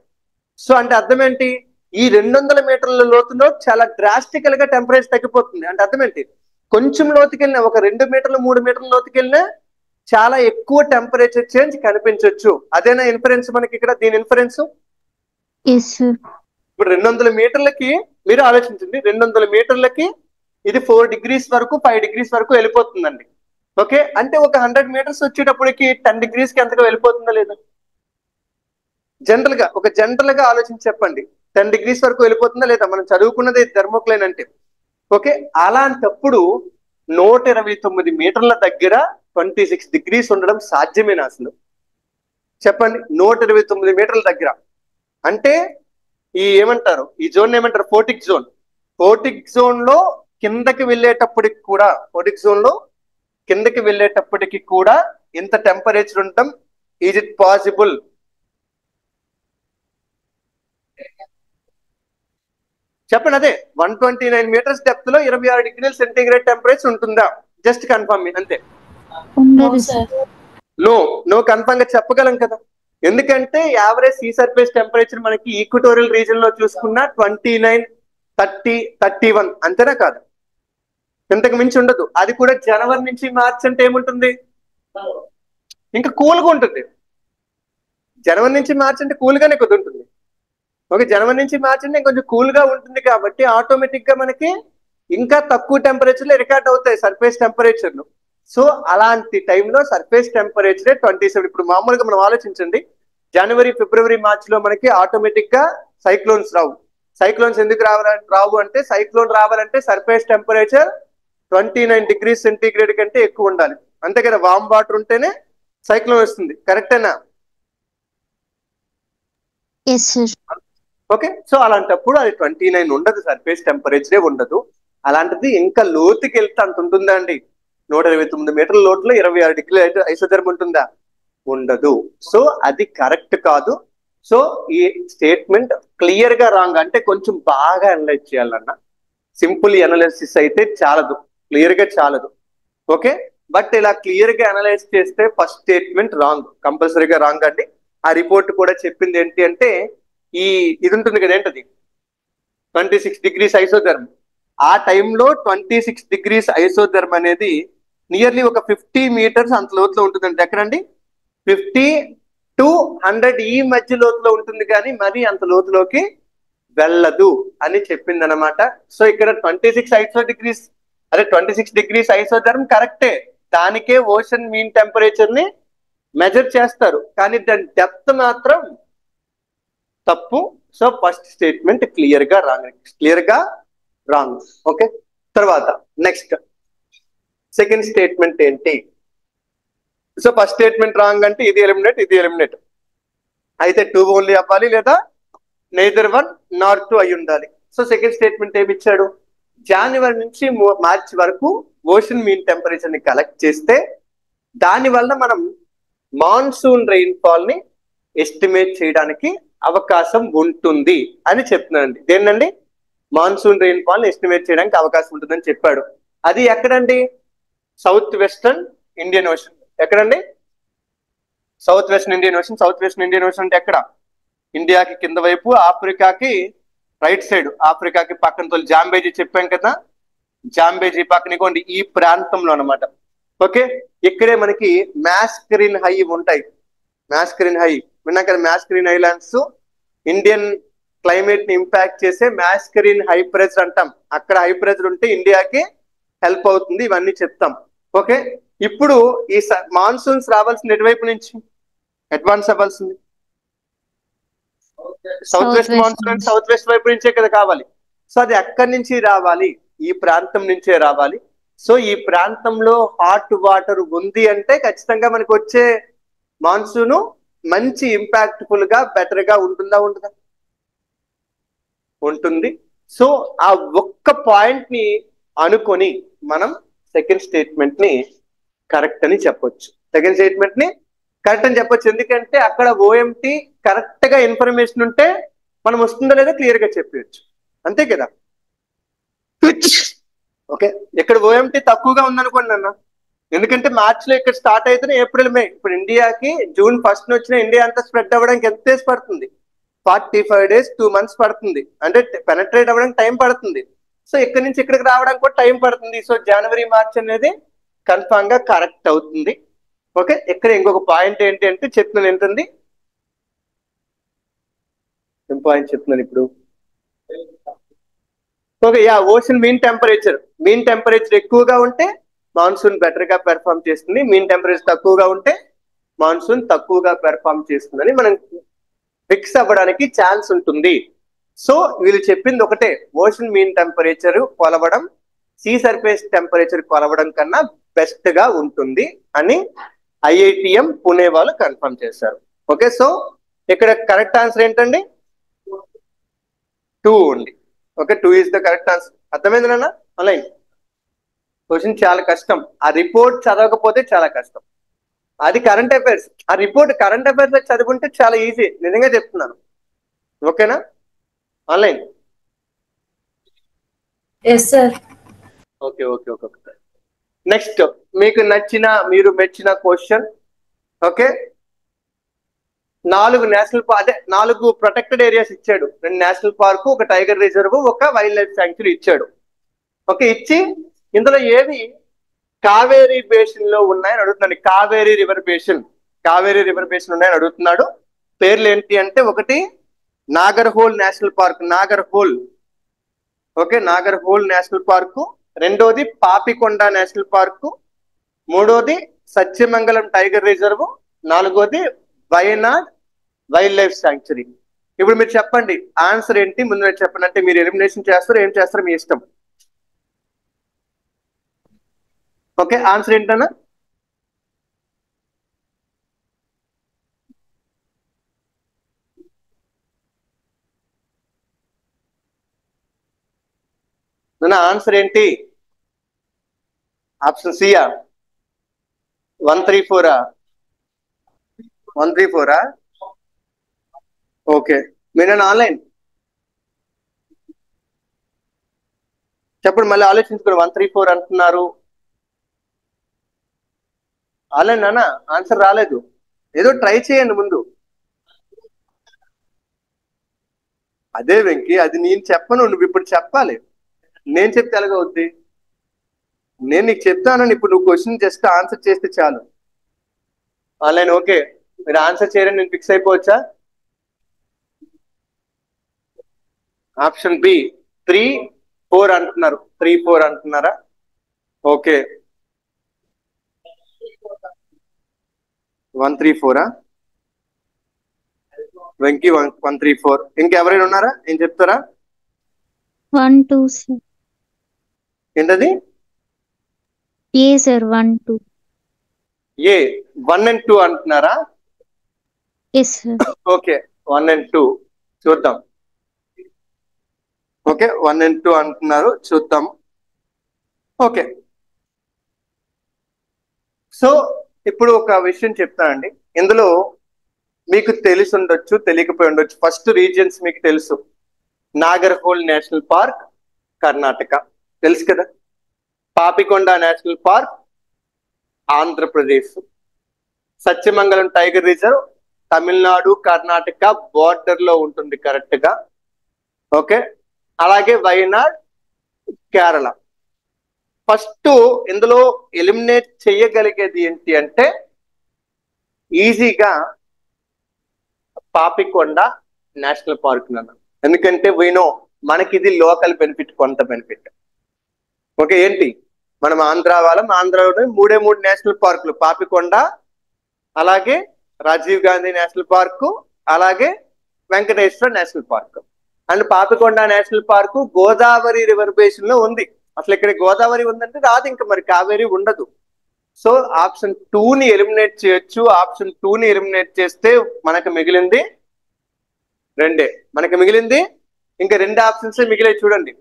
సో అంటే అర్థం ఏంటి? ఈ 200 మీటర్ల లోతులో చాలా డ్రాస్టికల్ గా టెంపరేచర్ తగ్గిపోతుంది. అంటే అర్థం ఏంటి? కొంచెం లోతుకెళ్ళినా, ఒక 2 మీటర్లు 3 మీటర్ల లోతుకెళ్ళినా చాలా ఎక్కువ టెంపరేచర్ చేంజ్ కనిపించవచ్చు. అదేనా ఇన్ఫరెన్స్ మనకి ఇక్కడ? దీని ఇన్ఫరెన్స్ ఇప్పుడు 200 మీటర్లకి మీరు ఆలోచించండి, 200 మీటర్లకి ఇది 4 degrees వరకు 5 degrees వరకు వెళ్ళిపోతుందండి. ఓకే, అంటే ఒక 100 మీటర్స్ వచ్చేటప్పటికి 10 degrees కి ఎంతగా వెళ్ళిపోతుందా లేదా? జనరల్ గా ఆలోచించి చెప్పండి, 10 degrees వరకు వెళ్ళిపోతుందా లేదా? మనం చదువుకున్నది థర్మోక్లైన్ అంటే. ఓకే, అలాంటప్పుడు 129 మీటర్ల దగ్గర 26 degrees ఉండడం సాధ్యమేనా అసలు? చెప్పండి. 129 మీటర్ల దగ్గర అంటే ఈ ఏమంటారు, ఈ జోన్ ఏమంటారు? ఫోటిక్ జోన్. ఫోటిక్ జోన్ లో కిందకి వెళ్ళేటప్పటికి కూడా, ఫోటిక్ జోన్ లో కిందకి వెళ్ళేటప్పటికి కూడా ఇంత టెంపరేచర్ ఉండటం, ఈజ్ ఇట్ పాసిబుల్? చెప్పండి. అదే 129 మీటర్స్ డెప్త్ లో 26°C టెంపరేచర్ ఉంటుందా? జస్ట్ కన్ఫర్మ్ మీ అంతే. నో కన్ఫర్మ్ గా చెప్పగలం కదా. ఎందుకంటే యావరేజ్ సీ సర్ఫేస్ టెంపరేచర్ మనకి ఈక్వటోరియల్ రీజన్ లో చూసుకున్నా 29, 30, 31 అంతేనా కాదు? ఇంతకు మించి ఉండదు. అది కూడా జనవరి నుంచి మార్చి అంటే ఏముంటుంది? ఇంకా కూల్గా ఉంటుంది. జనవరి నుంచి మార్చి అంటే కూల్గానే కుదురుతుంది. ఓకే, జనవరి నుంచి మార్చి అంటే కొంచెం కూల్ గా ఉంటుంది కాబట్టి ఆటోమేటిక్ గా మనకి ఇంకా తక్కువ టెంపరేచర్ లో రికార్డ్ అవుతాయి సర్ఫేస్ టెంపరేచర్లు. సో అలాంటి టైంలో సర్ఫేస్ టెంపరేచరే 27. ఇప్పుడు మామూలుగా మనం ఆలోచించండి, జనవరి, ఫిబ్రవరి, మార్చ్ లో మనకి ఆటోమేటిక్ గా సైక్లోన్స్ రావు. సైక్లోన్స్ ఎందుకు రావు అంటే, సైక్లోన్ రావాలంటే సర్ఫేస్ టెంపరేచర్ 29°C కంటే ఎక్కువ ఉండాలి. అంతే కదా, వామ్ వాటర్ ఉంటేనే సైక్లోన్ వస్తుంది. కరెక్టేనా? ఓకే, సో అలాంటప్పుడు అది 29 ఉండదు, సర్ఫేస్ టెంపరేచరే ఉండదు. అలాంటిది ఇంకా లోతుకి వెళ్తే అంత ఉంటుందా అండి? 129 మీటర్ల లోతులో 26° ఐసోథర్మ్ ఉంటుందా? ఉండదు. సో అది కరెక్ట్ కాదు. సో ఈ స్టేట్మెంట్ క్లియర్ గా రాంగ్. అంటే కొంచెం బాగా అనలైజ్ చేయాలన్న, సింపుల్ అనాలిసిస్ అయితే చాలదు, క్లియర్ గా చాలదు. ఓకే, బట్ ఇలా క్లియర్ గా అనలైజ్ చేస్తే ఫస్ట్ స్టేట్మెంట్ రాంగ్, కంపల్సరీగా రాంగ్ అండి. ఆ రిపోర్ట్ కూడా చెప్పింది ఏంటి అంటే, ఇది ఉంటుంది కదా, ఏంటది 26° ఐసోథర్మ్. ఆ టైంలో 26° ఐసోథర్మ్ అనేది నియర్లీ ఒక 50 meters అంత లోతులో ఉంటుందండి. ఎక్కడండి? 50 to 100 ఈ మధ్య లోతులో ఉంటుంది, కానీ మరి అంత లోతులోకి వెళ్ళదు అని చెప్పింది అనమాట. సో ఇక్కడ 26° ఐసోథర్మ్ కరెక్టే, దానికే ఓషన్ మీన్ టెంపరేచర్ ని మెజర్ చేస్తారు, కానీ దాని డెప్త్ మాత్రం తప్పు. సో ఫస్ట్ స్టేట్మెంట్ క్లియర్ గా రాంగ్. ఓకే, తర్వాత నెక్స్ట్ సెకండ్ స్టేట్మెంట్ ఏంటి? సో ఫస్ట్ స్టేట్మెంట్ రాంగ్ అంటే ఇది ఎలిమినేట్ అయితే 2 ఓన్లీ అవ్వాలి, లేదా నెయిదర్ 1 nor 2 అయి ఉండాలి. సో సెకండ్ స్టేట్మెంట్ ఏమి ఇచ్చాడు? జనవరి నుంచి మార్చి వరకు ఓషన్ మీన్ టెంపరేచర్ ని కలెక్ట్ చేస్తే దాని వల్ల మనం మాన్సూన్ రెయిన్ఫాల్ ని ఎస్టిమేట్ చేయడానికి అవకాశం ఉంటుంది అని చెప్తున్నానండి. దేన్నండి? మాన్సూన్ రెయిన్ఫాల్ ని ఎస్టిమేట్ చేయడానికి అవకాశం ఉంటుందని చెప్పాడు. అది ఎక్కడండి? South western Indian Ocean. ఎక్కడండి? South western Indian Ocean. South western Indian Ocean అంటే ఎక్కడ? ఇండియాకి కింద వైపు, ఆఫ్రికాకి రైట్ సైడ్, ఆఫ్రికాకి పక్కన జాంబేజీ చెప్పాం కదా, జాంబేజీ పక్కన ఇవ్వండి ఈ ప్రాంతంలో అనమాట. ఓకే, ఇక్కడే మనకి మ్యాస్కరిన్ హై ఉంటాయి. మ్యాస్కరిన్ హై విన్నాం కదా. మ్యాస్కరిన్ ఐలాండ్స్ ఇండియన్ క్లైమేట్ ని ఇంపాక్ట్ చేసే మ్యాస్కరిన్ హై ప్రెజర్ అంటాం. అక్కడ హై ప్రెజర్ ఉంటే ఇండియాకి హెల్ప్ అవుతుంది, ఇవన్నీ చెప్తాం. ఓకే, ఇప్పుడు ఈ మాన్సూన్స్ రావాల్సింది ఎటువైపు నుంచి అడ్వాన్స్ అవ్వాల్సింది south west monsoon and south west వైపు నుంచే కదా కావాలి. సో అది ఎక్కడి నుంచి రావాలి, ఈ ప్రాంతం నుంచే రావాలి. సో ఈ ప్రాంతంలో హాట్ వాటర్ ఉంది అంటే ఖచ్చితంగా మనకు వచ్చే మాన్సూన్ మంచి ఇంపాక్ట్ఫుల్ గా బెటర్ గా ఉంటుందా ఉండదా? ఉంటుంది. సో ఆ ఒక్క పాయింట్ ని అనుకొని మనం సెకండ్ స్టేట్మెంట్ ని కరెక్ట్ అని చెప్పొచ్చు. సెకండ్ స్టేట్మెంట్ ని కరెక్ట్ అని చెప్పొచ్చు. ఎందుకంటే అక్కడ ఓఎంటి కరెక్ట్ గా ఇన్ఫర్మేషన్ ఉంటే మనం వస్తుందో లేదో క్లియర్ గా చెప్పవచ్చు, అంతే కదా. ఓకే, ఇక్కడ ఓఎంటి తక్కువగా ఉందనుకోండి అన్న, ఎందుకంటే మార్చ్ లో ఇక్కడ స్టార్ట్ అయితేనే ఏప్రిల్ మే, ఇప్పుడు ఇండియాకి జూన్ 1 వచ్చిన ఇండియా అంతా స్ప్రెడ్ అవ్వడానికి ఎంత డేస్ పడుతుంది? 45 days 2 months పడుతుంది. అంటే పెనట్రేట్ అవ్వడానికి టైం పడుతుంది. సో ఇక్కడ నుంచి ఇక్కడికి రావడానికి కూడా టైం పడుతుంది. సో జనవరి మార్చ్ అనేది కన్ఫామ్ గా కరెక్ట్ అవుతుంది. ఓకే, ఇక్కడ ఇంకొక పాయింట్ ఏంటి అంటే చెప్తున్నాను ఏంటండి, ఏం పాయింట్ చెప్తున్నాను ఇప్పుడు. Okay, yeah, ocean mean temperature ఎక్కువగా ఉంటే మాన్సూన్ బెటర్ గా పెర్ఫామ్ చేస్తుంది, మీన్ టెంపరేచర్ తక్కువగా ఉంటే మాన్సూన్ తక్కువగా పెర్ఫామ్ చేస్తుందని మనం ఫిక్స్ అవ్వడానికి ఛాన్స్ ఉంటుంది. సో వీళ్ళు చెప్పింది ఒకటే, ఓషన్ మీన్ టెంపరేచర్ కొలవడం సీ సర్ఫేస్ టెంపరేచర్ కొలవడం కన్నా బెస్ట్ గా ఉంటుంది అని ఐఐటిఎం పుణే వాళ్ళు కన్ఫర్మ్ చేశారు. ఓకే, సో ఇక్కడ కరెక్ట్ ఆన్సర్ ఏంటండి? 2 ఉంది. Okay, 2 is the correct answer. అర్థమైంది నాన్న? ఆన్లైన్ క్వశ్చన్ చాలా కష్టం, ఆ రిపోర్ట్ చదవకపోతే చాలా కష్టం. అది కరెంట్ అఫైర్స్, ఆ రిపోర్ట్ కరెంట్ అఫైర్స్ చదువుకుంటే చాలా ఈజీ, నిజంగా చెప్తున్నాను. ఓకేనా online?
Yes sir.
Okay okay okay okay. Next మీకు నచ్చిన మీరు మెచ్చిన క్వశ్చన్. ఓకే, 4 నేషనల్ అదే 4 ప్రొటెక్టెడ్ ఏరియాస్ ఇచ్చాడు. 2 నేషనల్ పార్క్, ఒక టైగర్ రిజర్వ్, ఒక వైల్డ్ లైఫ్ శాంక్చురీ ఇచ్చాడు. ఓకే, ఇచ్చి ఇందులో ఏది కావేరీ బేసిన్ లో ఉన్నాయని అడుగుతున్నాడు. కావేరీ రివర్ బేసిన్ ఉన్నాయని అడుగుతున్నాడు. పేర్లు ఏంటి అంటే, ఒకటి Nagarhole national park, okay, Nagarhole national park. రెండోది పాపికొండ నేషనల్ పార్కు. మూడోది సత్యమంగళం టైగర్ రిజర్వ్. నాలుగోది వయనాడ్ వైల్డ్ లైఫ్ శాంక్చురీ. ఇప్పుడు మీరు చెప్పండి ఆన్సర్ ఏంటి, ముందు మీరు చెప్పండి. అంటే మీరు ఎలిమినేషన్ చేస్తారో ఏం చేస్తారో మీ ఇష్టం. ఓకే, ఆన్సర్ ఏంటన్నా? ఆన్సర్ ఏంటి? ఆప్షన్ సియా 134 134 ఓకే, మీరు ఆన్లైన్ చెప్పండి, మళ్ళీ ఆలోచించుకోండి. 134 అంటున్నారు. ఆన్లైన్ నాన్న ఆన్సర్ రాలేదు, ఏదో ట్రై చేయండి ముందు. అదే వెంకీ, అది నేను చెప్పను, నువ్వు ఇప్పుడు చెప్పాలి. నేను చెప్తే ఎలాగ అవుద్ది? నేను నీకు చెప్తాను, ఇప్పుడు నువ్వు క్వశ్చన్ జస్ట్ ఆన్సర్ చేస్తే చాలు. ఆన్లైన్ ఓకే, మీరు ఆన్సర్ చేయరని నేను ఫిక్స్ అయిపోవచ్చా? ఆప్షన్ బి 3-4 అంటున్నారు. 3-4 అంటున్నారా? ఓకే, 134 వెంకీ 134. ఇంకెవరైనా ఉన్నారా? ఏం చెప్తారా?
1 2 సార్.
ఏంటది?
ఏ సార్ 1 2.
ఏ 1 and 2 అంటున్నారా?
Yes sir.
ఓకే, 1 and 2 చూద్దాం. ఓకే, 1 and 2 అంటున్నారు, చూద్దాం. ఓకే, సో ఇప్పుడు ఒక విషయం చెప్తానండి. ఇందులో మీకు తెలిసి ఉండొచ్చు, తెలియకపోయి ఉండొచ్చు. ఫస్ట్ రీజియన్స్ మీకు తెలుసు. నాగర్హోల్ నేషనల్ పార్క్ కర్ణాటక తెలుసు కదా. Papikonda national park Andhra Pradesh. Sathyamangalam tiger reserve Tamil Nadu Karnataka border లో ఉంటుంది కరెక్ట్ గా. ఓకే, అలాగే వయనాడ్ కేరళ. ఫస్ట్ ఇందులో ఎలిమినేట్ చేయగలిగేది ఏంటి అంటే ఈజీగా పాపికొండ నేషనల్ పార్క్ నన్ను. ఎందుకంటే వీనో మనకి ఇది లోకల్ బెనిఫిట్, కొంత బెనిఫిట్. ఓకే, ఏంటి మనం ఆంధ్ర వాళ్ళం. ఆంధ్రలోనే మూడు నేషనల్ పార్కులు, పాపికొండ, అలాగే రాజీవ్ గాంధీ నేషనల్ పార్కు, అలాగే Venkateswara national park. And Papikonda national park Godavari river basin లో ఉంది. అసలు ఇక్కడ గోదావరి ఉందంటే రాదు, ఇంకా మరి కావేరి ఉండదు. సో ఆప్షన్ 2ని ఎలిమినేట్ చేయొచ్చు. ఆప్షన్ 2ని ఎలిమినేట్ చేస్తే మనకు మిగిలింది 2. మనకి మిగిలింది ఇంకా 2 ఆప్షన్స్ మిగిలే. చూడండి,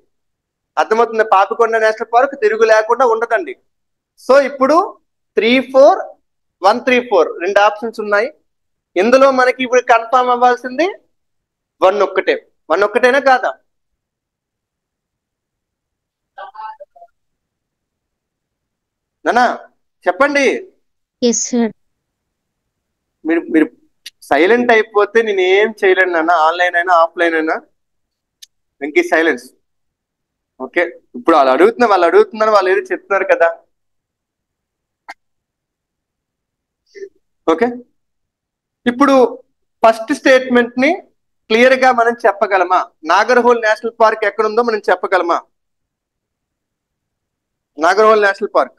అర్థమవుతుంది. పాపికొండ నేషనల్ పార్క్ తిరుగు లేకుండా ఉండదండి. సో ఇప్పుడు 3, 4, 1, 3, 4 2 ఆప్షన్స్ ఉన్నాయి. ఇందులో మనకి ఇప్పుడు కన్ఫర్మ్ అవ్వాల్సింది 1 ఒక్కటే. 1 ఒక్కటేనా కాదా? నానా చెప్పండి. మీరు మీరు సైలెంట్ అయిపోతే నేను ఏం చేయలేను నాన్న. ఆన్లైన్ అయినా ఆఫ్లైన్ అయినా వెంకీ సైలెన్స్. ఓకే, ఇప్పుడు వాళ్ళు అడుగుతున్నారు, వాళ్ళు ఏదో చెప్తున్నారు కదా. ఓకే, ఇప్పుడు ఫస్ట్ స్టేట్మెంట్ ని క్లియర్ గా మనం చెప్పగలమా? నాగర్హోల్ నేషనల్ పార్క్ ఎక్కడుందో మనం చెప్పగలమా? నాగర్హోల్ నేషనల్ పార్క్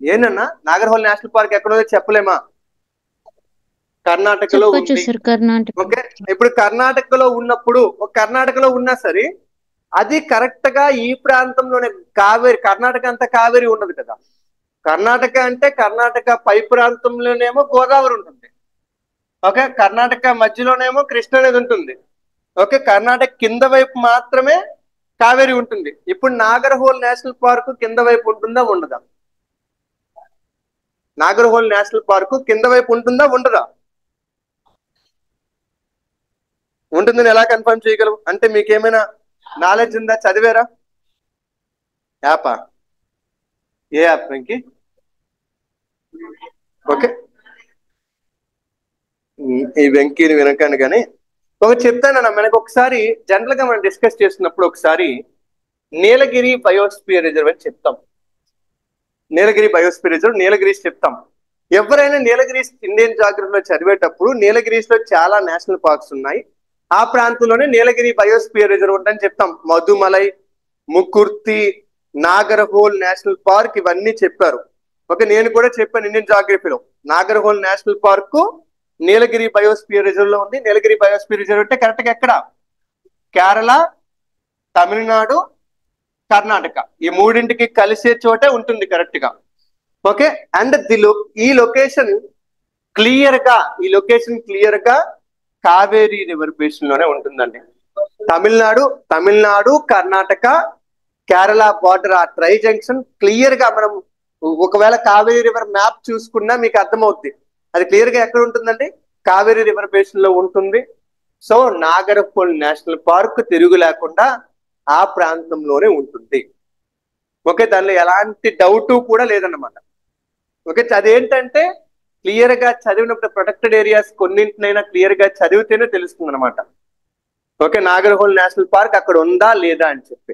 ఏంటన్నా? నాగర్హోల్ నేషనల్ పార్క్ ఎక్కడుందో చెప్పలేమా? కర్ణాటకలో ఉంది. ఓకే, ఇప్పుడు కర్ణాటకలో ఉన్నప్పుడు, కర్ణాటకలో ఉన్నా సరే అది కరెక్ట్ గా ఈ ప్రాంతంలోనే కావేరి. కర్ణాటక అంతా కావేరి ఉండదు కదా. కర్ణాటక అంటే కర్ణాటక పై ప్రాంతంలోనేమో గోదావరి ఉంటుంది. ఓకే, కర్ణాటక మధ్యలోనేమో కృష్ణ నది ఉంటుంది. ఓకే, కర్ణాటక కింద వైపు మాత్రమే కావేరి ఉంటుంది. ఇప్పుడు నాగర్హోల్ నేషనల్ పార్క్ కింద వైపు ఉంటుందా ఉండదా? నాగర్హోల్ నేషనల్ పార్క్ కింద వైపు ఉంటుందా ఉండదా? ఉంటుందని ఎలా కన్ఫర్మ్ చేయగలం? అంటే మీకు ఏమైనా నాలెడ్జ్ ఉందా? చదివారా? యాపా? ఏ యాప్ వెంకి? ఓకే, ఈ వెంకీని వినకండి. కానీ ఒకటి చెప్తానన్నా, మనకు ఒకసారి జనరల్ గా మనం డిస్కస్ చేస్తున్నప్పుడు ఒకసారి నీలగిరి బయోస్పియర్ రిజర్వ్ అని చెప్తాం. నీలగిరి బయోస్పియర్ రిజర్వ్, నీలగిరీస్ చెప్తాం. ఎవరైనా నీలగిరీస్ ఇండియన్ జాగ్రఫీలో చదివేటప్పుడు నీలగిరీస్ లో చాలా నేషనల్ పార్క్స్ ఉన్నాయి, ఆ ప్రాంతంలోనే నీలగిరి బయోస్పియర్ రిజర్వ్ ఉందని చెప్తాం. మధుమలై, ముకుర్తి, నాగర్హోల్ నేషనల్ పార్క్ ఇవన్నీ చెప్పారు. ఓకే, నేను కూడా చెప్పాను ఇండియన్ జాగ్రఫీలో. నాగర్హోల్ నేషనల్ పార్క్ నీలగిరి బయోస్పియర్ రిజర్వ్ లో ఉంది. నీలగిరి బయోస్పియర్ రిజర్వ్ అంటే కరెక్ట్ గా ఎక్కడ? కేరళ, తమిళనాడు, కర్ణాటక ఈ మూడింటికి కలిసే చోటే ఉంటుంది కరెక్ట్ గా. ఓకే, అండ్ ఈ లొకేషన్ క్లియర్ గా కావేరీ రివర్ బేసిన్ లోనే ఉంటుందండి. తమిళనాడు, కర్ణాటక, కేరళ బార్డర్ ఆ ట్రై జంక్షన్ క్లియర్ గా మనం ఒకవేళ కావేరీ రివర్ మ్యాప్ చూసుకున్నా మీకు అర్థమవుద్ది. అది క్లియర్ గా ఎక్కడ ఉంటుందండి? కావేరీ రివర్ బేసిన్ లో ఉంటుంది. సో నాగర్హోల్ నేషనల్ పార్క్ తిరుగు లేకుండా ఆ ప్రాంతంలోనే ఉంటుంది. ఓకే, దానిలో ఎలాంటి డౌట్ కూడా లేదన్నమాట. ఓకే, అదేంటంటే క్లియర్ గా చదివినప్పుడు ప్రొటెక్టెడ్ ఏరియాస్ కొన్నింటినైనా క్లియర్ గా చదివితేనే తెలుస్తుంది అనమాట. ఓకే, నాగర్హోల్ నేషనల్ పార్క్ అక్కడ ఉందా లేదా అని చెప్పి.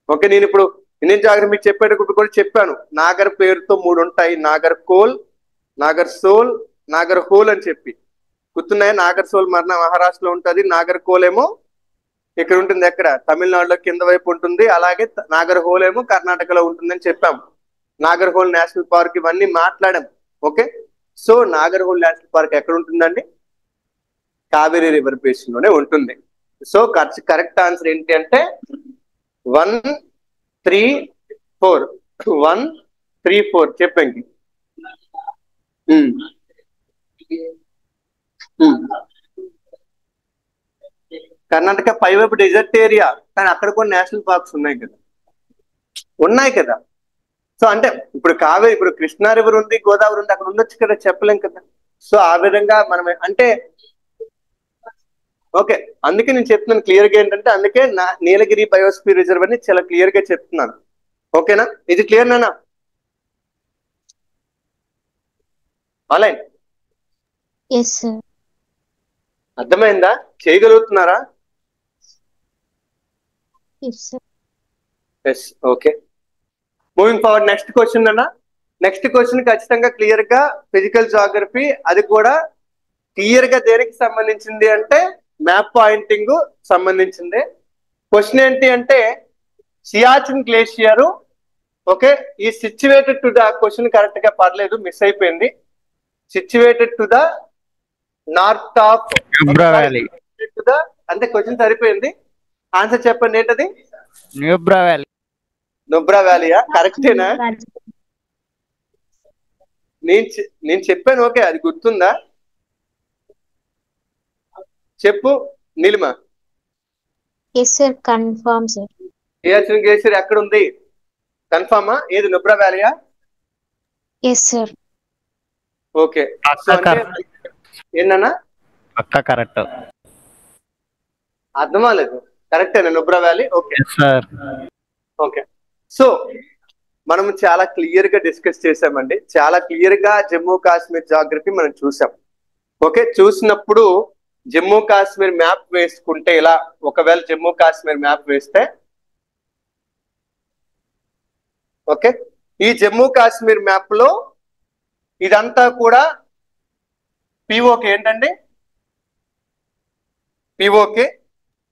ఓకే, నేను ఇప్పుడు ఇండియన్ జాగ్రఫీ చెప్పేటప్పుడు కూడా చెప్పాను, నాగర్ పేరుతో 3 ఉంటాయి. నాగర్కోల్, నాగర్సోల్, నాగర్హోల్ అని చెప్పి గుర్తున్నాయి. నాగర్సోల్ మహారాష్ట్రలో ఉంటుంది, నాగర్కోల్ ఏమో ఇక్కడ ఉంటుంది. ఎక్కడ? తమిళనాడులో కింద వైపు ఉంటుంది. అలాగే నాగర్హోల్ ఏమో కర్ణాటకలో ఉంటుందని చెప్పాం. నాగర్హోల్ నేషనల్ పార్క్ ఇవన్నీ మాట్లాడాం. Okay, so Nagarhole national park ఎక్కడ ఉంటుందండి? కావేరీ రివర్ బేసిన్ లోనే ఉంటుంది. సో కరెక్ట్ ఆన్సర్ ఏంటి అంటే 1, 3, 4. 1, 3, 4 చెప్పండి. కర్ణాటక పైవైపు డెజర్ట్ ఏరియా, కానీ అక్కడ కూడా నేషనల్ పార్క్స్ ఉన్నాయి కదా. సో అంటే ఇప్పుడు కావేరి, ఇప్పుడు కృష్ణా రివర్ ఉంది, గోదావరి ఉంది, అక్కడ ఉండొచ్చు కదా, చెప్పలేం కదా. సో ఆ విధంగా మనం అంటే ఓకే, అందుకే నేను చెప్తున్నాను క్లియర్ గా ఏంటంటే, అందుకే నీలగిరి బయోస్పియర్ రిజర్వ్ అని చాలా క్లియర్ గా చెప్తున్నాను. ఓకేనా? ఇది క్లియర్ నానా? ఆన్లైన్ అర్థమైందా? చేయగలుగుతున్నారా? Yes. Okay, moving forward. Next question అన్న. నెక్స్ట్ క్వశ్చన్ ఖచ్చితంగా క్లియర్ గా ఫిజికల్ జాగ్రఫీ, అది కూడా క్లియర్ గా దేనికి సంబంధించింది అంటే మ్యాప్ పాయింటింగ్ సంబంధించింది. క్వశ్చన్ ఏంటి అంటే సియాచిన్ గ్లేషియర్, ఓకే, ఈ situated to the question correct గా పర్లేదు, మిస్ అయిపోయింది. Situated to the north of
Nubra valley.
To the అంటే క్వశ్చన్ సరిపోయింది. ఆన్సర్ చెప్పండి ఏంటది?
న్యూబ్రా వ్యాలీ.
నుబ్రా వ్యాలీయా? కరెక్టేనా? నేను చెప్పాను, ఓకే, అది గుర్తుందా? చెప్పు Neelima.
Yes sir, confirm sir.
Siachen glacier ఎక్కడ ఉంది? కన్ఫర్మా? ఏది నుబ్రా వ్యాలీయా?
Yes sir.
ఓకే, సో అంటే ఏంటన్నా
పక్కా కరెక్ట్.
అర్థం అవ్వలేదు. కరెక్టేనా Nubra valley? Okay
sir.
Okay, so మనం చాలా క్లియర్ గా డిస్కస్ చేసామండి. చాలా క్లియర్ గా జమ్మూ కాశ్మీర్ జాగ్రఫీ మనం చూసాం. ఓకే, చూసినప్పుడు జమ్మూ కాశ్మీర్ మ్యాప్ వేసుకుంటే ఇలా, ఒకవేళ జమ్మూ కాశ్మీర్ మ్యాప్ వేస్తే, ఓకే, ఈ జమ్మూ కాశ్మీర్ మ్యాప్ లో ఇదంతా కూడా పిఓకే. ఏంటండి పిఓకే?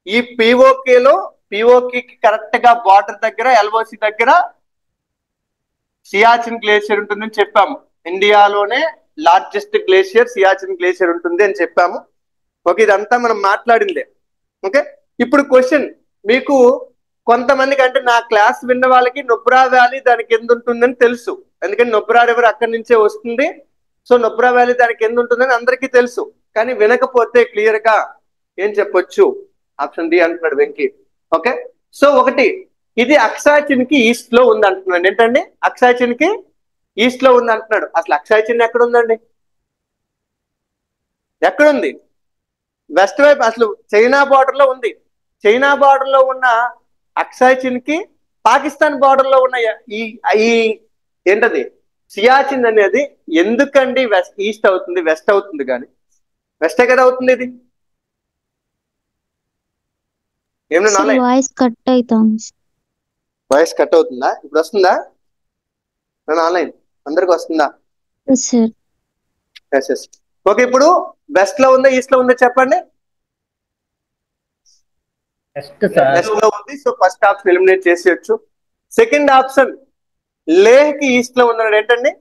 ఈ పిఓకేలో పిఓకి కరెక్ట్ గా బార్డర్ దగ్గర, ఎల్ఓసి దగ్గర సియాచిన్ గ్లేషియర్ ఉంటుందని చెప్పాము. ఇండియాలోనే లార్జెస్ట్ గ్లేషియర్ సియాచిన్ గ్లేషియర్ ఉంటుంది అని చెప్పాము. ఓకే, ఇదంతా మనం మాట్లాడిందే. ఓకే, ఇప్పుడు క్వశ్చన్ మీకు కొంతమందికి, అంటే నా క్లాస్ విన్న వాళ్ళకి నుబ్రా వ్యాలీ దానికి ఎంత ఉంటుందని తెలుసు, ఎందుకంటే నుబ్రా రివర్ అక్కడి నుంచే వస్తుంది. సో నుబ్రా వ్యాలీ దానికి ఎంత ఉంటుందని అందరికీ తెలుసు. కానీ వినకపోతే క్లియర్ గా ఏం చెప్పొచ్చు? ఆప్షన్ డి అంటున్నాడు వెంకీ. ఓకే, సో ఒకటి, ఇది అక్సాయ్ కి ఈస్ట్ లో ఉంది అంటున్నాడు. ఏంటండి? అక్సాయ్ కి ఈస్ట్ లో ఉంది అంటున్నాడు. అసలు అక్సాయ్ ఎక్కడ ఉందండి? ఎక్కడుంది? వెస్ట్ వైపు, అసలు చైనా బార్డర్ లో ఉంది. చైనా బార్డర్ లో ఉన్న అక్సాయ్ కి పాకిస్తాన్ బార్డర్ లో ఉన్న ఈ ఈ ఏంటది సియాచిన్ అనేది ఎందుకండి వెస్ట్ ఈస్ట్ అవుతుంది, వెస్ట్ అవుతుంది? కానీ వెస్టే కదా అవుతుంది. ఇది ఏమన్నా
వాయిస్ కట్ అవుతుంది.
వాయిస్ కట్ అవుతుందా? ఇప్పుడు వస్తుందా? ఆన్లైన్ అందరికి వస్తుందా? ఓకే, ఇప్పుడు వెస్ట్ లో ఉందా, ఈస్ట్ లో ఉందా చెప్పండి? వెస్ట్ లో ఉంది. సో ఫస్ట్ ఆప్షన్ ఎలిమినేట్ చేసేయచ్చు. సెకండ్ ఆప్షన్ లేహ్ కి ఈస్ట్ లో ఉన్నాడు. ఏంటండి?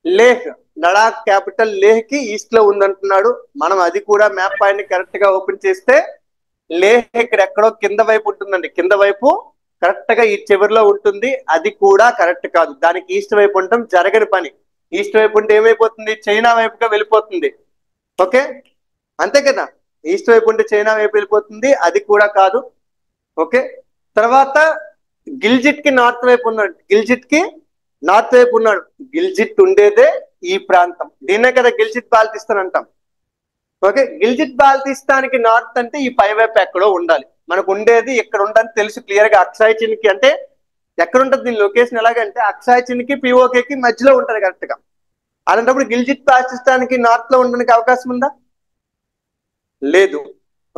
లేహ్, లడాక్ క్యాపిటల్ లేహ్ కి ఈస్ట్ లో ఉందంటున్నాడు. మనం అది కూడా మ్యాప్ పాయింట్ కరెక్ట్ గా ఓపెన్ చేస్తే లేహ్ ఇక్కడ ఎక్కడో కింద వైపు ఉంటుందండి. కింద వైపు కరెక్ట్ గా ఈ చివరిలో ఉంటుంది. అది కూడా కరెక్ట్ కాదు. దానికి ఈస్ట్ వైపు ఉండటం జరగని పని. ఈస్ట్ వైపు ఉంటే ఏమైపోతుంది? చైనా వైపుగా వెళ్ళిపోతుంది. ఓకే, అంతే కదా? ఈస్ట్ వైపు ఉంటే చైనా వైపు వెళ్ళిపోతుంది. అది కూడా కాదు. ఓకే, తర్వాత గిల్జిట్ కి నార్త్ వైపు ఉన్నాడు. గిల్జిట్ కి నార్త్ వైపు ఉన్నాడు. గిల్జిట్ ఉండేదే ఈ ప్రాంతం. దీన్నే కదా గిల్జిట్ బాల్టిస్తాన్ అంటాం. ఓకే, గిల్జిట్ బాల్టిస్తాన్కి నార్త్ అంటే ఈ పై వైపు ఎక్కడో ఉండాలి. మనకు ఉండేది ఇక్కడ ఉండని తెలుసు క్లియర్ గా. అక్సాయ్ కి అంటే ఎక్కడ ఉంటుంది దీని లొకేషన్? ఎలాగంటే అక్సాయ్ కి పిఓకేకి మధ్యలో ఉంటుంది కరెక్ట్ గా. అలాంటప్పుడు గిల్జిట్ బాల్టిస్తాన్కి నార్త్ లో ఉండడానికి అవకాశం ఉందా? లేదు.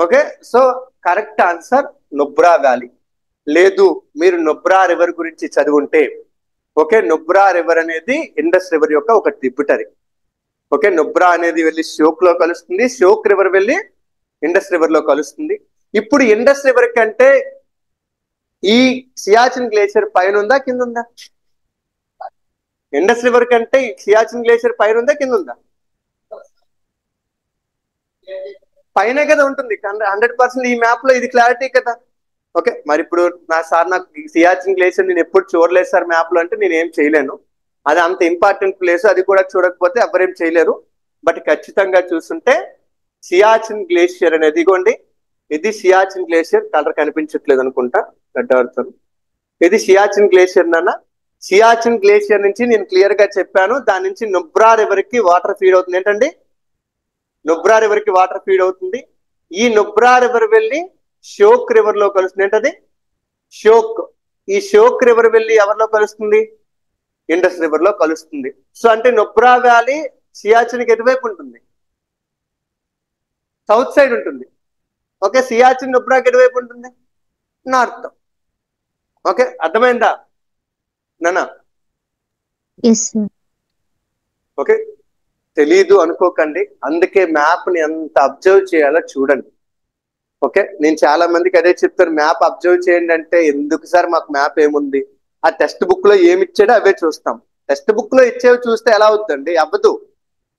Okay, so correct answer Nubra valley. లేదు, మీరు నుబ్రా రివర్ గురించి చదువుంటే, ఓకే, నుబ్రా రివర్ అనేది ఇండస్ రివర్ యొక్క ఒక ట్రిబ్యూటరీ. ఓకే, నుబ్రా అనేది వెళ్ళి షోక్ లో కలుస్తుంది. షోక్ రివర్ వెళ్ళి ఇండస్ రివర్ లో కలుస్తుంది. ఇప్పుడు ఇండస్ రివర్ కంటే ఈ సియాచిన్ గ్లేషియర్ పైన ఉందా, కింద ఉందా? ఇండస్ రివర్ కంటే సియాచిన్ గ్లేషియర్ పైన ఉందా, కింద ఉందా? పైన కదా ఉంటుంది. 100% ఈ మ్యాప్ లో ఇది క్లారిటీ కదా. ఓకే, మరి ఇప్పుడు నాకు సియాచిన్ గ్లేషియర్ నేను ఎప్పుడు చూడలేదు సార్ మ్యాప్ లో అంటే నేను ఏం చేయలేను. అది అంత ఇంపార్టెంట్ ప్లేస్. అది కూడా చూడకపోతే ఎవరేం చేయలేరు. బట్ ఖచ్చితంగా చూస్తుంటే సియాచిన్ గ్లేషియర్ అనేది ఇగోండి, ఇది సియాచిన్ గ్లేషియర్. కలర్ కనిపించట్లేదు అనుకుంటా, గడ్డవరుతాను. ఇది సియాచిన్ గ్లేషియర్ నాన్న. సియాచిన్ గ్లేషియర్ నుంచి నేను క్లియర్ గా చెప్పాను, దాని నుంచి నుబ్రా రివర్ కి వాటర్ ఫీడ్ అవుతుంది. ఏంటండి? నుబ్రా రివర్ కి వాటర్ ఫీడ్ అవుతుంది. ఈ నుబ్రా రివర్ వెళ్ళి షోక్ రివర్ లో కలుస్తుంది. ఏంటది? షోక్. ఈ షోక్ రివర్ వెళ్ళి ఎవరిలో కలుస్తుంది? ఇండస్ రివర్ లో కలుస్తుంది. సో అంటే నుబ్రా వ్యాలీ సియాచిన్కి ఎటువైపు ఉంటుంది? సౌత్ సైడ్ ఉంటుంది. ఓకే, సియాచిన్ నుబ్రాకి ఎటువైపు ఉంటుంది? నార్త్. ఓకే, అర్థమైందా నాన్న? ఓకే, తెలీదు అనుకోకండి. అందుకే మ్యాప్ ని ఎంత అబ్జర్వ్ చేయాలో చూడండి. ఓకే, నేను చాలా మందికి అదే చెప్తాను, మ్యాప్ అబ్జర్వ్ చేయండి అంటే ఎందుకు సార్ మాకు మ్యాప్ ఏముంది, ఆ టెక్స్ట్ బుక్ లో ఏమి ఇచ్చాడో అవే చూస్తాం. టెక్స్ట్ బుక్ లో ఇచ్చేవి చూస్తే ఎలా అవుతుందండి, అవ్వదు.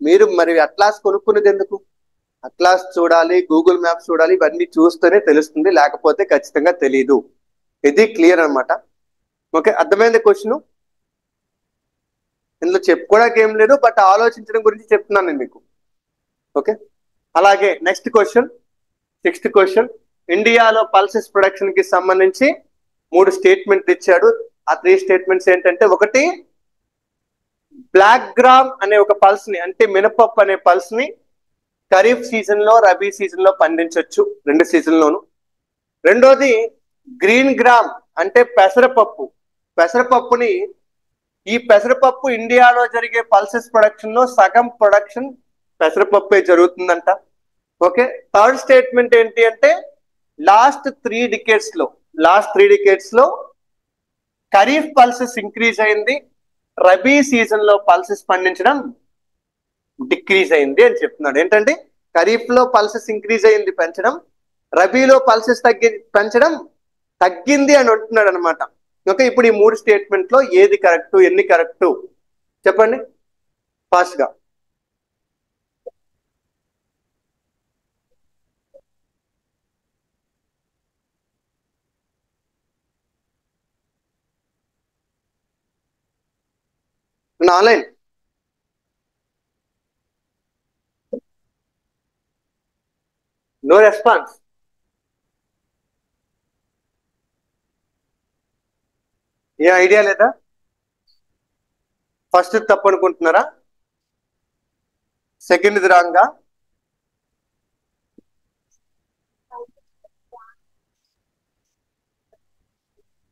మీరు మరి అట్లాస్ కొనుక్కునేది ఎందుకు? అట్లాస్ చూడాలి, గూగుల్ మ్యాప్స్ చూడాలి, ఇవన్నీ చూస్తేనే తెలుస్తుంది, లేకపోతే ఖచ్చితంగా తెలియదు. ఇది క్లియర్ అన్నమాట. ఓకే, అర్థమైంది క్వశ్చన్. ఇందులో చెప్పుకోవడానికి ఏం లేదు, బట్ ఆలోచించడం గురించి చెప్తున్నాను నేను మీకు. ఓకే, అలాగే నెక్స్ట్ క్వశ్చన్, 6th క్వశ్చన్. ఇండియాలో పల్సెస్ ప్రొడక్షన్ కి సంబంధించి 3 స్టేట్మెంట్ ఇచ్చాడు. ఆ 3 స్టేట్మెంట్స్ ఏంటంటే, ఒకటి బ్లాక్ గ్రామ్ అనే ఒక పల్స్ ని, అంటే మినపప్పు అనే పల్స్ ని ఖరీఫ్ సీజన్ లో, రబీ సీజన్ లో పండించవచ్చు, 2 సీజన్ లోను. రెండోది గ్రీన్ గ్రామ్ అంటే పెసరపప్పు. పెసరపప్పుని, ఈ పెసరపప్పు ఇండియాలో జరిగే పల్సెస్ ప్రొడక్షన్ లో సగం ప్రొడక్షన్ పెసరపప్పే జరుగుతుందంట. ఓకే, థర్డ్ స్టేట్మెంట్ ఏంటి అంటే, లాస్ట్ 3 డికేట్స్ లో ఖరీఫ్ పల్సెస్ ఇంక్రీజ్ అయింది, రబీ సీజన్ లో పల్సెస్ పండించడం డిక్రీజ్ అయింది అని చెప్తున్నాడు. ఏంటంటే ఖరీఫ్ లో పల్సెస్ ఇంక్రీజ్ అయింది పెంచడం, రబీలో పల్సెస్ పెంచడం తగ్గింది అని అంటున్నాడు అనమాట. ఓకే, ఇప్పుడు ఈ 3 స్టేట్మెంట్ లో ఏది కరెక్ట్, ఎన్ని కరెక్ట్ చెప్పండి ఫాస్ట్ గా. Online no response. ఏ ఐడియా లేదా? ఫస్ట్ తప్పు అనుకుంటున్నారా? సెకండ్ రాంగా?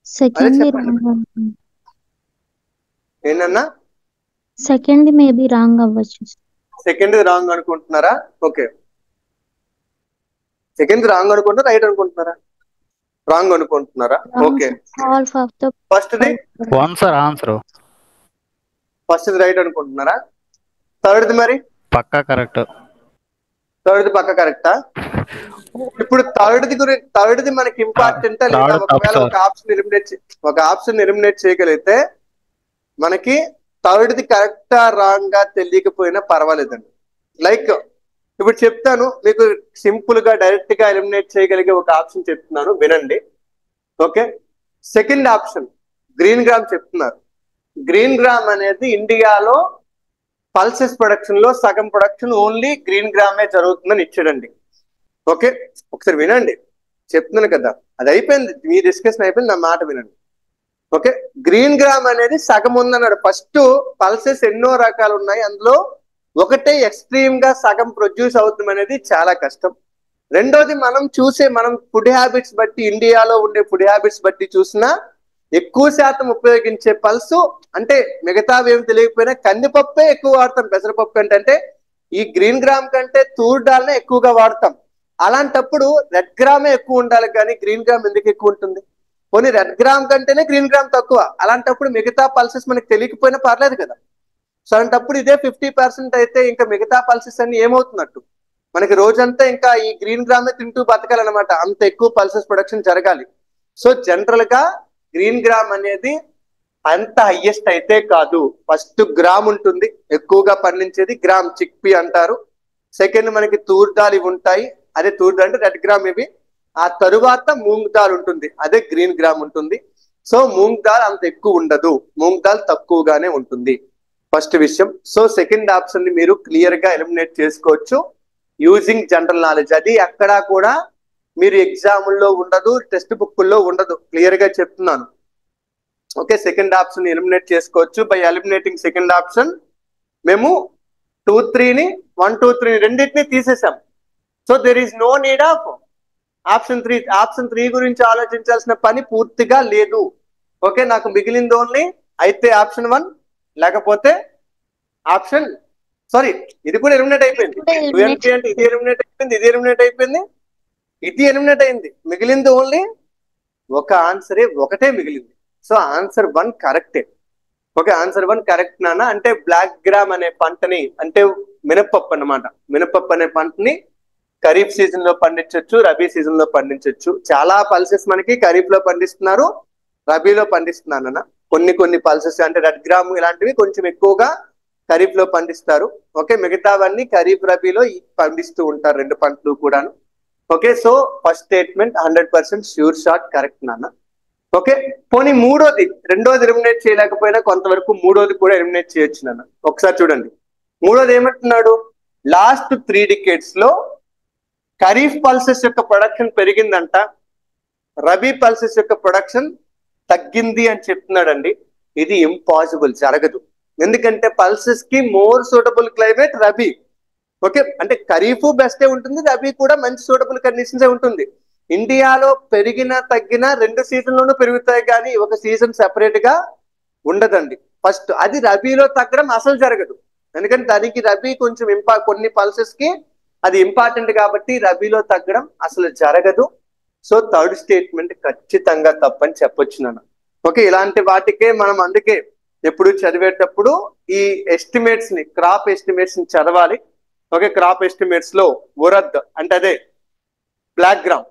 సెకండ్
చెప్పండి. ఏంటన్నా?
సెకండ్ మేబీ రాంగ్ అవ్వచ్చు.
సెకండ్ రాంగ్ అనుకుంటున్నారా? ఓకే, సెకండ్ రాంగ్ అనుకుంటారా, రైట్ అనుకుంటున్నారా? రాంగ్ అనుకుంటున్నారా? ఓకే,
హాల్ఫ్ ఆఫ్ ద
ఫస్ట్ది
ఆన్సర్
ఫస్ట్ది రైట్ అనుకుంటున్నారా? థర్డ్ది మరి?
పక్కా కరెక్ట్.
థర్డ్ది పక్క కరెక్టా? ఇప్పుడు థర్డ్ది మనకి ఇంపార్టెంటా లేదా? ఒకవేళ ఒక ఆప్షన్ ఎలిమినేట్ చేయగలిగితే మనకి థర్డ్ది కరెక్టా రాంగా తెలియకపోయినా పర్వాలేదండి. లైక్ ఇప్పుడు చెప్తాను మీకు, సింపుల్ గా డైరెక్ట్ గా ఎలిమినేట్ చేయగలిగే ఒక ఆప్షన్ చెప్తున్నాను, వినండి. Okay, second option green gram చెప్తున్నారు. గ్రీన్ గ్రామ్ అనేది ఇండియాలో పల్సెస్ ప్రొడక్షన్ లో సగం ప్రొడక్షన్ ఓన్లీ గ్రీన్ గ్రామే జరుగుతుందని ఇచ్చాడండి. ఓకే, ఒకసారి వినండి, చెప్తున్నాను కదా, అది అయిపోయింది, మీ డిస్కషన్ అయిపోయింది, నా మాట వినండి. ఓకే, గ్రీన్ గ్రామ్ అనేది సగం ఉందన్నాడు. ఫస్ట్ పల్సెస్ ఎన్నో రకాలు ఉన్నాయి, అందులో ఒకటే ఎక్స్ట్రీమ్ గా సగం ప్రొడ్యూస్ అవుతుంది అనేది చాలా కష్టం. రెండోది మనం ఫుడ్ హ్యాబిట్స్ బట్టి, ఇండియాలో ఉండే ఫుడ్ హ్యాబిట్స్ బట్టి చూసినా ఎక్కువ శాతం ఉపయోగించే పల్సు, అంటే మిగతావి ఏమి తెలియకపోయినా కందిపప్పే ఎక్కువ వాడతాం పెసరపప్పు కంటే. అంటే ఈ గ్రీన్ గ్రామ్ కంటే తూర్ డాల్నే ఎక్కువగా వాడతాం. అలాంటప్పుడు రెడ్ గ్రామే ఎక్కువ ఉండాలి, కానీ గ్రీన్ గ్రామ్ ఎందుకు ఎక్కువ ఉంటుంది? పోనీ రెడ్ గ్రామ్ కంటేనే గ్రీన్ గ్రామ్ తక్కువ, అలాంటప్పుడు మిగతా పల్సెస్ మనకి తెలియకపోయినా పర్లేదు కదా. సో అలాంటప్పుడు ఇదే 50% అయితే ఇంకా మిగతా పల్సెస్ అన్ని ఏమవుతున్నట్టు? మనకి రోజంతా ఇంకా ఈ గ్రీన్ గ్రామే తింటూ బతకాలన్నమాట, అంత ఎక్కువ పల్సెస్ ప్రొడక్షన్ జరగాలి. సో జనరల్ గా గ్రీన్ గ్రామ్ అనేది అంత హైయెస్ట్ అయితే కాదు. ఫస్ట్ గ్రామ్ ఉంటుంది, ఎక్కువగా పండించేది గ్రామ్, చిక్పీ అంటారు. సెకండ్ మనకి తూర్ దాల్ ఇవి ఉంటాయి, అదే తూర్ దాల్ అంటే రెడ్ గ్రామ్ ఇవి. ఆ తరువాత మూంగ్ దాల్ ఉంటుంది, అదే గ్రీన్ గ్రామ్ ఉంటుంది. సో మూంగ్ దాల్ అంత ఎక్కువ ఉండదు, మూంగ్ దాల్ తక్కువగానే ఉంటుంది, ఫస్ట్ విషయం. సో సెకండ్ ఆప్షన్ ని మీరు క్లియర్ గా ఎలిమినేట్ చేసుకోవచ్చు యూజింగ్ జనరల్ నాలెడ్జ్. అది ఎక్కడా కూడా మీరు ఎగ్జాముల్లో ఉండదు, టెక్స్ట్ బుక్లో ఉండదు, క్లియర్ గా చెప్తున్నాను. ఓకే, సెకండ్ ఆప్షన్ ఎలిమినేట్ చేసుకోవచ్చు. బై ఎలిమినేటింగ్ సెకండ్ ఆప్షన్ మేము 2, 3ని 1, 2, 3 రెండింటిని తీసేసాం. So there is no need of option 3. Option 3 గురించి ఆలోచించాల్సిన పని పూర్తిగా లేదు. ఓకే, నాకు మిగిలింది ఓన్లీ అయితే ఆప్షన్ 1, లేకపోతే ఆప్షన్, సారీ ఇది కూడా ఎలిమినేట్ అయిపోయింది. 2NP అంటే ఇది ఎలిమినేట్ అయిపోయింది, ఇది ఎలిమినేట్ అయిపోయింది, ఇది ఎలిమినేట్ అయింది. మిగిలింది ఓన్లీ ఒక ఆన్సరే, ఒకటే మిగిలింది. సో ఆన్సర్ 1 కరెక్టే. ఓకే, ఆన్సర్ 1 కరెక్ట్ నాన్న. అంటే బ్లాక్ గ్రామ్ అనే పంటని, అంటే మినపప్పు అన్నమాట, మినపప్పు అనే పంటని ఖరీఫ్ సీజన్ లో పండించవచ్చు, రబీ సీజన్ లో పండించవచ్చు. చాలా పల్సెస్ మనకి ఖరీఫ్ లో పండిస్తున్నారు, రబీలో పండిస్తున్నారు అన్న. కొన్ని పల్సెస్ అంటే రెడ్ గ్రామ్ ఇలాంటివి కొంచెం ఎక్కువగా ఖరీఫ్ లో పండిస్తారు. ఓకే, మిగతావన్నీ ఖరీఫ్ రబీలో పండిస్తూ ఉంటారు, రెండు పంటలు కూడాను. Okay, so first statement 100% sure short correct నాన్న. ఓకే, పోనీ రెండోది ఎలిమినేట్ చేయలేకపోయినా కొంతవరకు మూడోది కూడా ఎలిమినేట్ చేయొచ్చు నాన్న. ఒకసారి చూడండి, మూడోది ఏమంటున్నాడు, లాస్ట్ 3 decades లో ఖరీఫ్ పల్సెస్ యొక్క ప్రొడక్షన్ పెరిగిందంట, రబీ పల్సెస్ యొక్క ప్రొడక్షన్ తగ్గింది అని చెప్తున్నాడండి. ఇది ఇంపాసిబుల్, జరగదు. ఎందుకంటే పల్సెస్ కి more suitable climate rabi. Okay, అంటే ఖరీఫ్ బెస్టే ఉంటుంది, రబీ కూడా మంచి సూటబుల్ కండిషన్స్ ఉంటుంది. ఇండియాలో పెరిగినా తగ్గినా 2 సీజన్లోనూ పెరుగుతాయి, కానీ ఒక సీజన్ సెపరేట్ గా ఉండదండి. ఫస్ట్ అది రబీలో తగ్గడం అసలు జరగదు, ఎందుకంటే దానికి రబీ కొంచెం కొన్ని పల్సెస్ కి అది ఇంపార్టెంట్ కాబట్టి రబీలో తగ్గడం అసలు జరగదు. సో థర్డ్ స్టేట్మెంట్ ఖచ్చితంగా తప్పని చెప్పొచ్చు నాన్న. ఓకే, ఇలాంటి వాటికే మనం అందుకే ఎప్పుడు చదివేటప్పుడు ఈ ఎస్టిమేట్స్ ని, క్రాప్ ఎస్టిమేట్స్ ని చదవాలి. ఓకే, క్రాప్ ఎస్టిమేట్స్ లో ఉరద్ అంటే అదే black gram.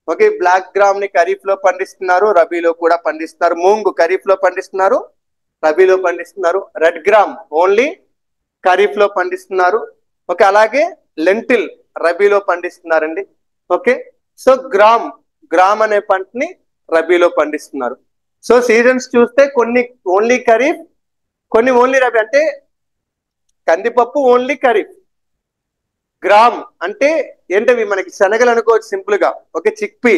Okay, black gram ని ఖరీఫ్ లో పండిస్తున్నారు, రబీలో కూడా పండిస్తున్నారు. మూంగ్ ఖరీఫ్ లో పండిస్తున్నారు, రబీలో పండిస్తున్నారు. రెడ్ గ్రామ్ ఓన్లీ ఖరీఫ్ లో పండిస్తున్నారు. ఓకే, అలాగే లెంటిల్ రబీలో పండిస్తున్నారండి. ఓకే, సో గ్రామ్ అనే పంటని రబీలో పండిస్తున్నారు. సో సీజన్స్ చూస్తే కొన్ని ఓన్లీ ఖరీఫ్, కొన్ని ఓన్లీ రబీ. అంటే కందిపప్పు ఓన్లీ ఖరీఫ్, గ్రామ్ అంటే ఏంటవి మనకి శనగలు అనుకోవచ్చు సింపుల్ గా. ఓకే, చిక్పీ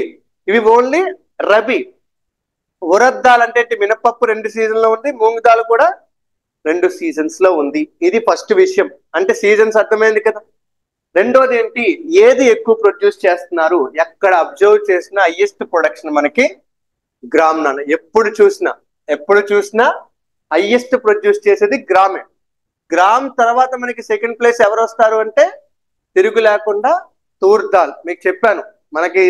ఇవి ఓన్లీ రబీ. ఉరద్ దాల్ అంటే మినపప్పు 2 సీజన్ లో ఉంది, మూంగ్ దాల్ కూడా 2 సీజన్స్ లో ఉంది. ఇది ఫస్ట్ విషయం, అంటే సీజన్స్ అర్థమైంది కదా. రెండోది ఏంటి, ఏది ఎక్కువ ప్రొడ్యూస్ చేస్తున్నారు, ఎక్కడ అబ్జర్వ్ చేసిన హైయెస్ట్ ప్రొడక్షన్ మనకి గ్రామ్ నాన్న. ఎప్పుడు చూసినా హైయెస్ట్ ప్రొడ్యూస్ చేసేది గ్రామే. గ్రామ్ తర్వాత మనకి సెకండ్ ప్లేస్ ఎవరు వస్తారు అంటే తిరుగు లేకుండా తూర్ దాల్. మీకు చెప్పాను, మనకి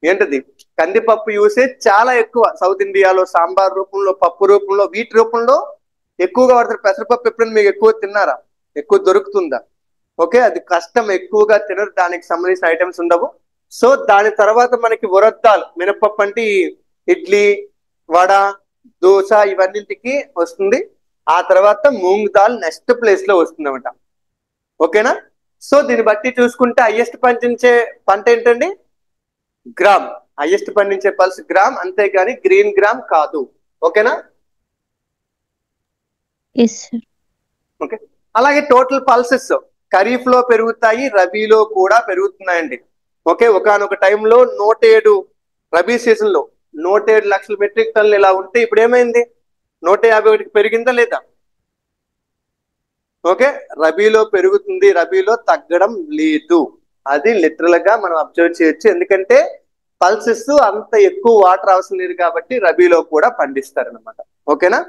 ఏంటది కందిపప్పు యూసేజ్ చాలా ఎక్కువ సౌత్ ఇండియాలో, సాంబార్ రూపంలో, పప్పు రూపంలో, వీటి రూపంలో ఎక్కువగా వాడతారు. పెసరపప్పు ఎప్పుడైనా మీకు ఎక్కువ తిన్నారా, ఎక్కువ దొరుకుతుందా? ఓకే, అది కష్టం, ఎక్కువగా తినరు, దానికి సంబంధించిన ఐటమ్స్ ఉండవు. సో దాని తర్వాత మనకి ఉరద్ దాల్, మినపప్పు అంటే ఇడ్లీ, వడ, దోశ ఇవన్నింటికి వస్తుంది. ఆ తర్వాత మూంగ్ దాల్ నెక్స్ట్ ప్లేస్ లో వస్తుంది అనమాట. ఓకేనా, సో దీన్ని బట్టి చూసుకుంటే హైయెస్ట్ పండించే పంట ఏంటండి, గ్రామ్. హైయెస్ట్ పండించే పల్స్ గ్రామ్, అంతేగాని గ్రీన్ గ్రామ్ కాదు. ఓకేనా, ఓకే. అలాగే టోటల్ పల్సెస్ ఖరీఫ్ లో పెరుగుతాయి, రబీలో కూడా పెరుగుతున్నాయండి. ఓకే, ఒకనొక టైంలో 107 రబీ సీజన్ లో 107 లక్షల మెట్రిక్ టన్నులు ఇలా ఉంటే ఇప్పుడు ఏమైంది, 151కి పెరిగిందా లేదా? ఓకే, రబీలో పెరుగుతుంది, రబీలో తగ్గడం లేదు. అది లిటరల్ గా మనం అబ్జర్వ్ చేయొచ్చు, ఎందుకంటే పల్సెస్ అంత ఎక్కువ వాటర్ అవసరం లేదు కాబట్టి రబీలో కూడా పండిస్తారు అనమాట. ఓకేనా,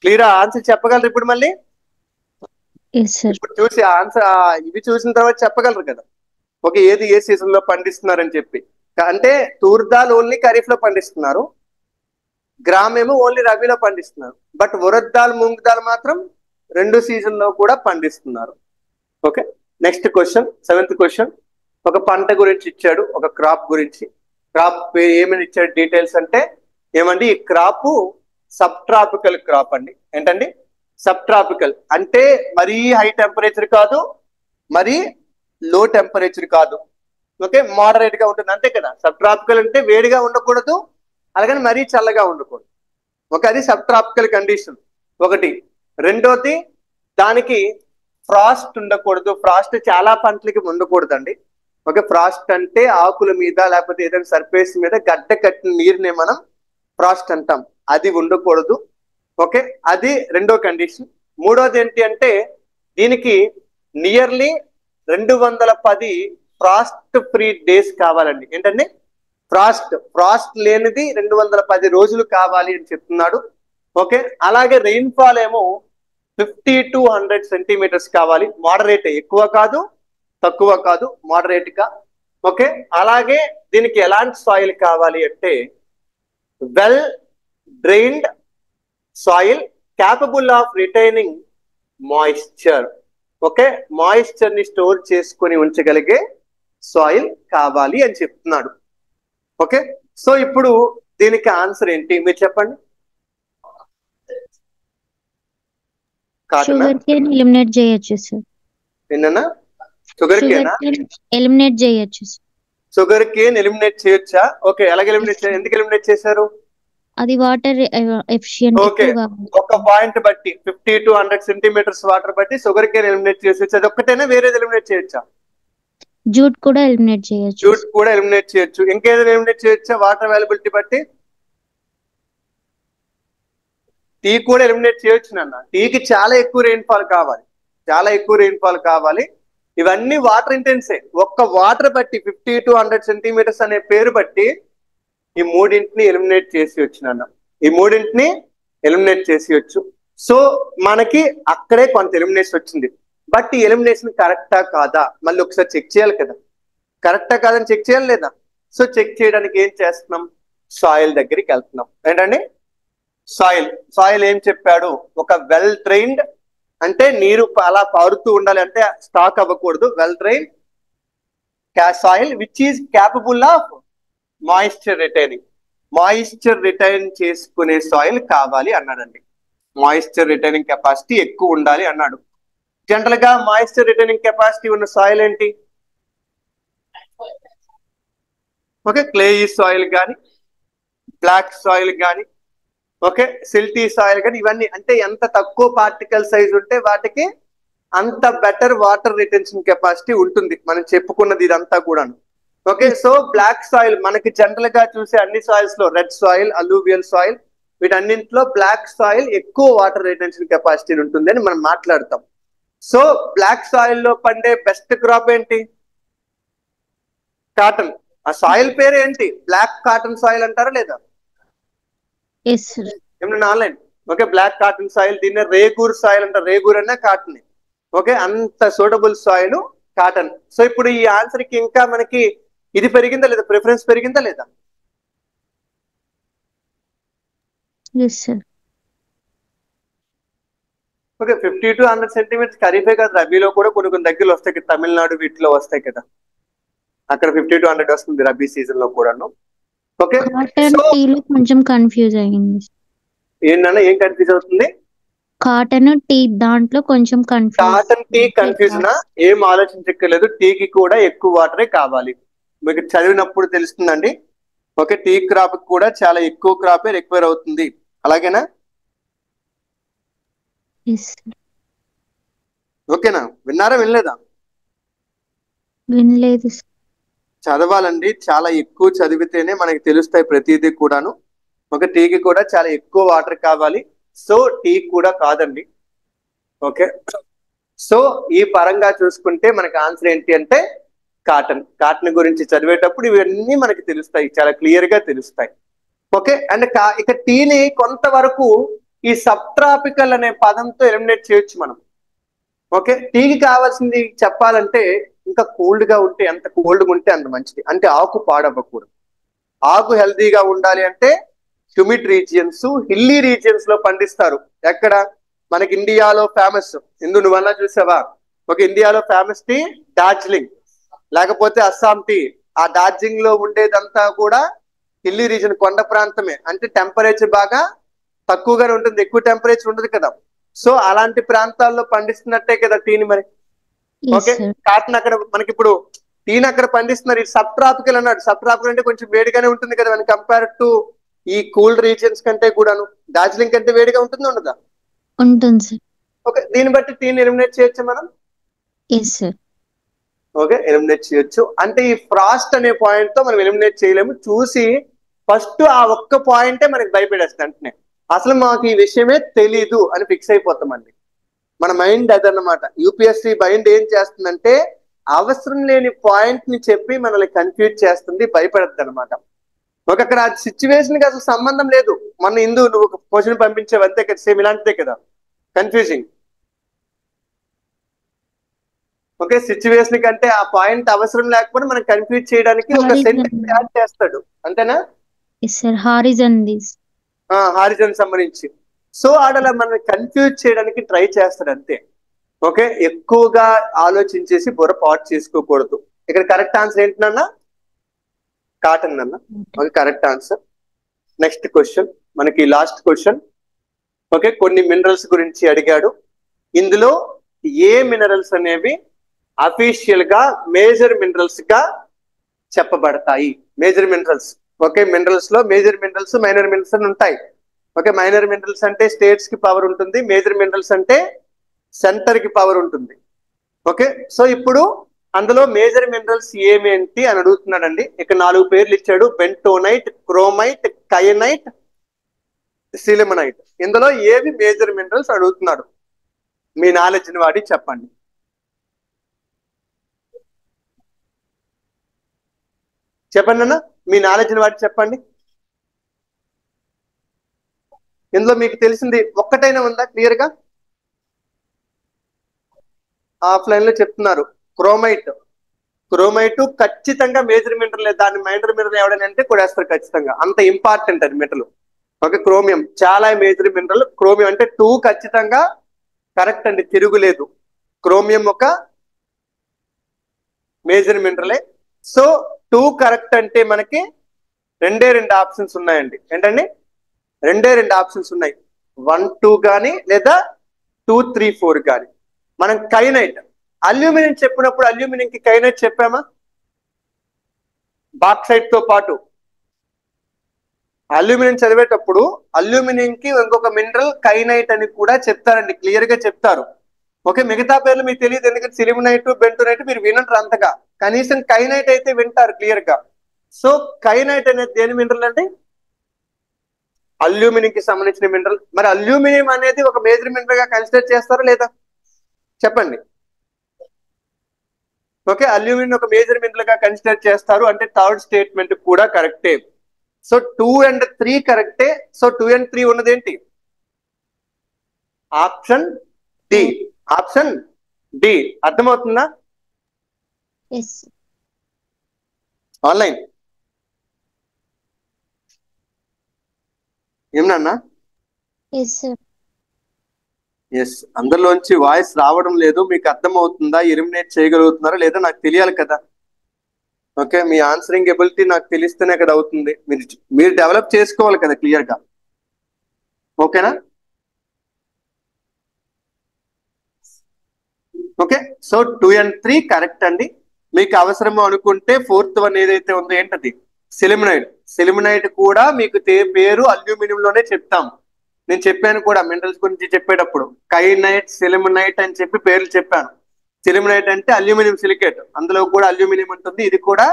క్లియర్? ఆన్సర్ చెప్పగలరు ఇప్పుడు మళ్ళీ? ఇప్పుడు చూసి ఆన్సర్ ఇవి చూసిన తర్వాత చెప్పగలరు కదా, ఓకే, ఏది ఏ సీజన్ లో పండిస్తున్నారని చెప్పి. అంటే తూర్ దాల్ ఓన్లీ ఖరీఫ్ లో పండిస్తున్నారు, గ్రామ్ ఏమో ఓన్లీ రబీలో పండిస్తున్నారు. బట్ ఉరద్ దాల్, మూంగ్ దాల్ మాత్రం 2 సీజన్ లో కూడా పండిస్తున్నారు. Okay, next question, 7th question. ఒక పంట గురించి ఇచ్చాడు, ఒక క్రాప్ గురించి. క్రాప్ ఏమని ఇచ్చాడు డీటెయిల్స్ అంటే ఏమండి, ఈ క్రాప్ సబ్ ట్రాపికల్ క్రాప్ అండి. ఏంటండి, సబ్ ట్రాపికల్ అంటే మరీ హై టెంపరేచర్ కాదు, మరీ లో టెంపరేచర్ కాదు. ఓకే, మోడరేట్ గా ఉంటుంది అంతే కదా. సబ్ ట్రాపికల్ అంటే వేడిగా ఉండకూడదు, అలాగని మరీ చల్లగా ఉండకూడదు. ఓకే, అది సబ్ ట్రాపికల్ కండిషన్ ఒకటి. రెండోది, దానికి ఫ్రాస్ట్ ఉండకూడదు. ఫ్రాస్ట్ చాలా పంటలకి ఉండకూడదండి. ఓకే, ఫ్రాస్ట్ అంటే ఆకుల మీద లేకపోతే ఏదైనా సర్ఫేస్ మీద గడ్డ కట్టిన నీరుని మనం ఫ్రాస్ట్ అంటాం, అది ఉండకూడదు. ఓకే, అది రెండో కండిషన్. మూడోది ఏంటి అంటే దీనికి నియర్లీ 210 ఫ్రాస్ట్ ఫ్రీ డేస్ కావాలండి. ఏంటండి, ఫ్రాస్ట్ లేనిది 210 రోజులు కావాలి అని చెప్తున్నాడు. ఓకే, అలాగే రెయిన్ఫాల్ ఏమో 50 to 100 సెంటీమీటర్స్ కావాలి. మోడరేట్, ఎక్కువ కాదు తక్కువ కాదు, మోడరేట్ గా. ఓకే, అలాగే దీనికి ఎలాంటి సాయిల్ కావాలి అంటే well drained soil, capable of retaining moisture. Okay, moisture ని స్టోర్ చేసుకొని ఉంచగలిగే సాయిల్ కావాలి అని చెప్తున్నాడు. ఓకే, సో ఇప్పుడు దీనికి ఆన్సర్ ఏంటి మీరు చెప్పండి. కాటనా,
షుగర్ కేన్ ఎలిమినేట్ చేయొచ్చు సార్.
ఏంటన్నా షుగర్
షుగర్
కేనా?
కేన్ ఎలిమినేట్ చేయొచ్చు సార్.
షుగర్ కేన్ ఎలిమినేట్ చేయొచ్చా? ఓకే, ఎలాగ ఎలిమినేట్ చేయాలి, ఎందుకు ఎలిమినేట్ చేశారు?
అది వాటర్ ఎఫిషియెంట్
ఓకే,
ఎక్కువగా.
ఒక పాయింట్ బట్టి 50 to 100 సెంటీమీటర్స్ వాటర్ బట్టి షుగర్ కేన్ ఎలిమినేట్ చేసేచ్చు. అది ఒక్కటైనా వేరేది ఎలిమినేట్ చేయొచ్చా?
జూట్ కూడా ఎలిమినేట్ చేయొచ్చు.
జూట్ కూడా ఎలిమినేట్ చేయొచ్చు. ఇంకేదైనా ఎలిమినేట్ చేయొచ్చా వాటర్ అవైలబిలిటీ బట్టి? టీ కూడా ఎలిమినేట్ చేయొచ్చు నాన్న. టీకి చాలా ఎక్కువ రెయిన్ఫాల్ కావాలి, చాలా ఎక్కువ రెయిన్ఫాల్ కావాలి. ఇవన్నీ వాటర్ ఇంటెన్సే. ఒక్క వాటర్ బట్టి 50 to 100 సెంటీమీటర్స్ అనే పేరు బట్టి ఈ మూడింటిని ఎలిమినేట్ చేసేయచ్చు నాన్న, ఈ మూడింటిని ఎలిమినేట్ చేసేయచ్చు. సో మనకి అక్కడే కొంత ఎలిమినేషన్ వచ్చింది. బట్ ఈ ఎలిమినేషన్ కరెక్టా కాదా మళ్ళీ ఒకసారి చెక్ చేయాలి కదా. కరెక్టా కాదని చెక్ చేయాలి లేదా? సో చెక్ చేయడానికి ఏం చేస్తున్నాం, సాయిల్ దగ్గరికి వెళ్తున్నాం. ఏంటండి సాయిల్ ఏం చెప్పాడు, ఒక వెల్ ట్రైన్డ్ అంటే నీరు అలా పారుతూ ఉండాలి, అంటే స్టాక్ అవ్వకూడదు. Well trained soil which is capable of moisture retaining, moisture retain చేసుకునే సాయిల్ కావాలి అన్నాడండి. మాయిశ్చర్ రిటైనింగ్ కెపాసిటీ ఎక్కువ ఉండాలి అన్నాడు. జనరల్ గా మాయిశ్చర్ రిటైనింగ్ కెపాసిటీ ఉన్న సాయిల్ ఏంటి? ఓకే, క్లేయి సాయిల్ కానీ, బ్లాక్ సాయిల్ కానీ, ఓకే సిల్టీ సాయిల్ కానీ, ఇవన్నీ అంటే ఎంత తక్కువ పార్టికల్ సైజ్ ఉంటే వాటికి అంత బెటర్ వాటర్ రిటెన్షన్ కెపాసిటీ ఉంటుంది. మనం చెప్పుకున్నది ఇదంతా కూడాను. ఓకే, సో బ్లాక్ సాయిల్ మనకి జనరల్ గా చూసే అన్ని సాయిల్స్ లో రెడ్ సాయిల్, అలూవియల్ సాయిల్, వీటన్నింటిలో బ్లాక్ సాయిల్ ఎక్కువ వాటర్ రిటెన్షన్ కెపాసిటీ ఉంటుంది అని మనం మాట్లాడతాం. సో బ్లాక్ సాయిల్ లో పండే బెస్ట్ క్రాప్ ఏంటి? కాటన్. ఆ సాయిల్ పేరు ఏంటి? బ్లాక్ కాటన్ సాయిల్ అంటారా లేదా? ఏమన్నా online okay, black cotton soil, దీన్ని రేగూర్ సాయిల్ అంటారు. రేగూర్ అన్నా కాటన్. ఓకే, అంత సూటబుల్ సాయిల్ కాటన్. సో ఇప్పుడు ఈ ఆన్సర్ కి ఇంకా మనకి ఇది పెరిగిందా లేదా, ప్రిఫరెన్స్ పెరిగిందా లేదా? ఓకే, 50 to 100 సెంటీమీటర్స్ ఖరీఫే కదా, రబీలో కూడా కొన్ని కొన్ని దగ్గరలో వస్తాయి కదా, తమిళనాడు వీటిలో వస్తాయి కదా, అక్కడ 50 to 100 వస్తుంది రబీ సీజన్ లో కూడాను. ఓకే,
కాటన్ టీలో కొంచెం కన్ఫ్యూజ్ అయ్యింది.
ఏంటన్నా ఏం కన్ఫ్యూజ్ అవుతుంది?
కాటన్ టీ దాంట్లో కొంచెం కన్ఫ్యూజ్.
Cotton tea కన్ఫ్యూజనా? ఏం ఆలోచించక్కర్లేదు, టీకి కూడా ఎక్కువ వాటరే కావాలి. మీకు చదివినప్పుడు తెలుస్తుందండి. ఓకే, టీ క్రాప్ కూడా చాలా ఎక్కువ క్రాపే రిక్వైర్ అవుతుంది. అలాగేనా? ఓకేనా? విన్నారా వినలేదా?
వినలేదు.
చదవాలండి, చాలా ఎక్కువ చదివితేనే మనకి తెలుస్తాయి ప్రతిదీ కూడాను. ఒక టీకి కూడా చాలా ఎక్కువ వాటర్ కావాలి. సో టీ కూడా కాదండి. ఓకే, సో ఈ పరంగా చూసుకుంటే మనకి ఆన్సర్ ఏంటి అంటే కాటన్. కాటన్ గురించి చదివేటప్పుడు ఇవన్నీ మనకి తెలుస్తాయి, చాలా క్లియర్ గా తెలుస్తాయి. ఓకే, అండ్ ఇక టీని కొంతవరకు ఈ సబ్ ట్రాపికల్ అనే పదంతో ఎలిమినేట్ చేయొచ్చు మనం. ఓకే, టీకి కావాల్సింది చెప్పాలంటే ఇంకా కోల్డ్ గా ఉంటే, ఎంత కోల్డ్గా ఉంటే అంత మంచిది. అంటే ఆకు పాడవ్వకూడదు. ఆకు హెల్తీగా ఉండాలి అంటే హ్యూమిడ్ రీజియన్స్, హిల్లీ రీజియన్స్ లో పండిస్తారు. ఎక్కడ? మనకి ఇండియాలో ఫేమస్, ఇందు నువ్వన్నా చూసావా? ఒక ఇండియాలో ఫేమస్ టీ డార్జిలింగ్, లేకపోతే అస్సాం టీ. ఆ డార్జిలింగ్ లో ఉండేదంతా కూడా హిల్లీ రీజియన్, కొండ ప్రాంతమే. అంటే టెంపరేచర్ బాగా తక్కువగానే ఉంటుంది, ఎక్కువ టెంపరేచర్ ఉండదు కదా. సో అలాంటి ప్రాంతాల్లో పండిస్తున్నట్టే కదా టీని మరి. ఓకే, కాటన్ అక్కడ మనకి ఇప్పుడు టీని అక్కడ పండిస్తున్నారు. ఇది సబ్ ట్రాపికల్ అన్నాడు. సబ్ ట్రాపికల్ అంటే కొంచెం వేడిగానే ఉంటుంది కదా మన కంపేర్ టు ఈ కూల్ రీజియన్స్ కంటే కూడాను. డార్జిలింగ్ కంటే వేడిగా ఉంటుంది, ఉండదా?
ఉంటుంది సార్.
ఓకే, దీన్ని బట్టి టీని ఎలిమినేట్ చేయొచ్చు మనం. ఓకే, ఎలిమినేట్ చేయొచ్చు. అంటే ఈ ఫ్రాస్ట్ అనే పాయింట్ తో మనం ఎలిమినేట్ చేయలేము. చూసి ఫస్ట్ ఆ ఒక్క పాయింటే మనకి భయపెడేస్తుంది. అంటే అసలు మాకు ఈ విషయమే తెలీదు అని ఫిక్స్ అయిపోతామండి. మన మైండ్ అదన్నమాట. యూపీఎస్సీ మైండ్ ఏం చేస్తుందంటే అవసరం లేని పాయింట్ ని చెప్పి మనల్ని కన్ఫ్యూజ్ చేస్తుంది, భయపెడుతుంది అనమాట. ఒక అక్కడ ఆ సిచ్యువేషన్ కి అసలు సంబంధం లేదు. మన ఇందు నువ్వు ఒక క్వశ్చన్ పంపించావు అంతే కదా, సేమ్ ఇలాంటిదే కదా, కన్ఫ్యూజింగ్. ఓకే, సిచ్యువేషన్ కంటే ఆ పాయింట్ అవసరం లేకపోతే మనం కన్ఫ్యూజ్ చేయడానికి ఒక సెంటెన్స్ యాడ్ చేస్తాడు, అంతేనా? హారిజన్ సంబంధించి. సో ఆడలా మనం కన్ఫ్యూజ్ చేయడానికి ట్రై చేస్తాడు అంతే. ఓకే, ఎక్కువగా ఆలోచించేసి బుర్ర పాటు చేసుకోకూడదు. ఇక్కడ కరెక్ట్ ఆన్సర్ ఏంటన్నా? కాటన్ అన్న. Okay, correct answer. Next question, మనకి లాస్ట్ క్వశ్చన్. ఓకే, కొన్ని మినరల్స్ గురించి అడిగాడు. ఇందులో ఏ మినరల్స్ అనేవి అఫీషియల్ గా మేజర్ మినరల్స్ గా చెప్పబడతాయి? Major minerals. ఓకే, మినరల్స్ లో మేజర్ మినరల్స్, మైనర్ మినరల్స్ అని ఉంటాయి. ఓకే, మైనర్ మినరల్స్ అంటే స్టేట్స్ కి పవర్ ఉంటుంది, మేజర్ మినరల్స్ అంటే సెంటర్ కి పవర్ ఉంటుంది. ఓకే, సో ఇప్పుడు అందులో మేజర్ మినరల్స్ ఏమేంటి అని అడుగుతున్నాడండి. ఇక్కడ 4 పేర్లు ఇచ్చాడు: బెంటోనైట్, క్రోమైట్, కయనైట్, సిలిమనైట్. ఇందులో ఏవి మేజర్ మినరల్స్ అడుగుతున్నాడు? మీ నాలెడ్జ్ ని వాడి చెప్పండి. చెప్పండి అన్న, మీ నాలెడ్జ్ ని వాడి చెప్పండి. ఇందులో మీకు తెలిసింది ఒక్కటైనా ఉందా క్లియర్ గా? ఆఫ్లైన్ లో చెప్తున్నారు. క్రోమైట్. క్రోమైట్ ఖచ్చితంగా మేజర్ మినరల్. దాన్ని మైనర్ మినరల్ ఎవడని అంటే కొడేస్తారు ఖచ్చితంగా, అంత ఇంపార్టెంట్ అది మెటల్. ఓకే, క్రోమియం చాలా మేజర్ మినరల్. క్రోమియం అంటే 2 ఖచ్చితంగా కరెక్ట్ అండి, తిరుగులేదు. క్రోమియం ఒక మేజర్ మినరలే. సో 2 కరెక్ట్ అంటే మనకి 2 ఆప్షన్స్ ఉన్నాయండి. ఏంటండి? 2 ఆప్షన్స్ ఉన్నాయి. 1, 2 కానీ లేదా 2, 3, 4 కానీ. మనం కైనైట్, అల్యూమినియం చెప్పినప్పుడు అల్యూమినియం కి కైనైట్ చెప్పామా? బాక్సైట్ తో పాటు అల్యూమినియం చదివేటప్పుడు అల్యూమినియం కి ఇంకొక మినరల్ కైనైట్ అని కూడా చెప్తారండి, క్లియర్ గా చెప్తారు. ఓకే, మిగతా పేర్లు మీకు తెలియదు, ఎందుకంటే సిలిమనైట్, బెంటోనైట్ మీరు వినంటారు అంతగా. కనీసం కైనైట్ అయితే వింటారు క్లియర్ గా. సో కైనైట్ అనేది దేని మినరల్ అండి? అల్యూమినియం కి సంబంధించిన మినరల్. మరి అల్యూమినియం అనేది ఒక మేజర్ మినరల్ గా కన్సిడర్ చేస్తారా లేదా? చెప్పండి. ఓకే, అల్యూమినియం ఒక మేజర్ మినరల్ గా కన్సిడర్ చేస్తారు అంటే థర్డ్ స్టేట్మెంట్ కూడా కరెక్టే. సో 2 and 3 కరెక్టే. సో 2 and 3 ఉన్నది ఏంటి? Option D. Option D. అర్థమవుతుందా? ఆన్లైన్ ఏమన్నా? ఎస్. అందరిలోంచి వాయిస్ రావడం లేదు. మీకు అర్థమవుతుందా? ఎలిమినేట్ చేయగలుగుతున్నారా లేదా నాకు తెలియాలి కదా. ఓకే, మీ ఆన్సరింగ్ ఎబిలిటీ నాకు తెలిస్తేనే కదా అవుతుంది. మీరు డెవలప్ చేసుకోవాలి కదా క్లియర్ గా. ఓకేనా? ఓకే, సో 2 and 3 కరెక్ట్ అండి. మీకు అవసరము అనుకుంటే 4th వన్ ఏదైతే ఉందో ఏంటది? సిలిమనైట్. సిలిమనైట్ కూడా మీకు పేరు అల్యూమినియం లోనే చెప్తాం. నేను చెప్పాను కూడా మినరల్స్ గురించి చెప్పేటప్పుడు, కైనైట్, సిలిమనైట్ అని చెప్పి పేర్లు చెప్పాను. సిలిమనైట్ అంటే అల్యూమినియం సిలికేట్, అందులో కూడా అల్యూమినియం ఉంటుంది. ఇది కూడా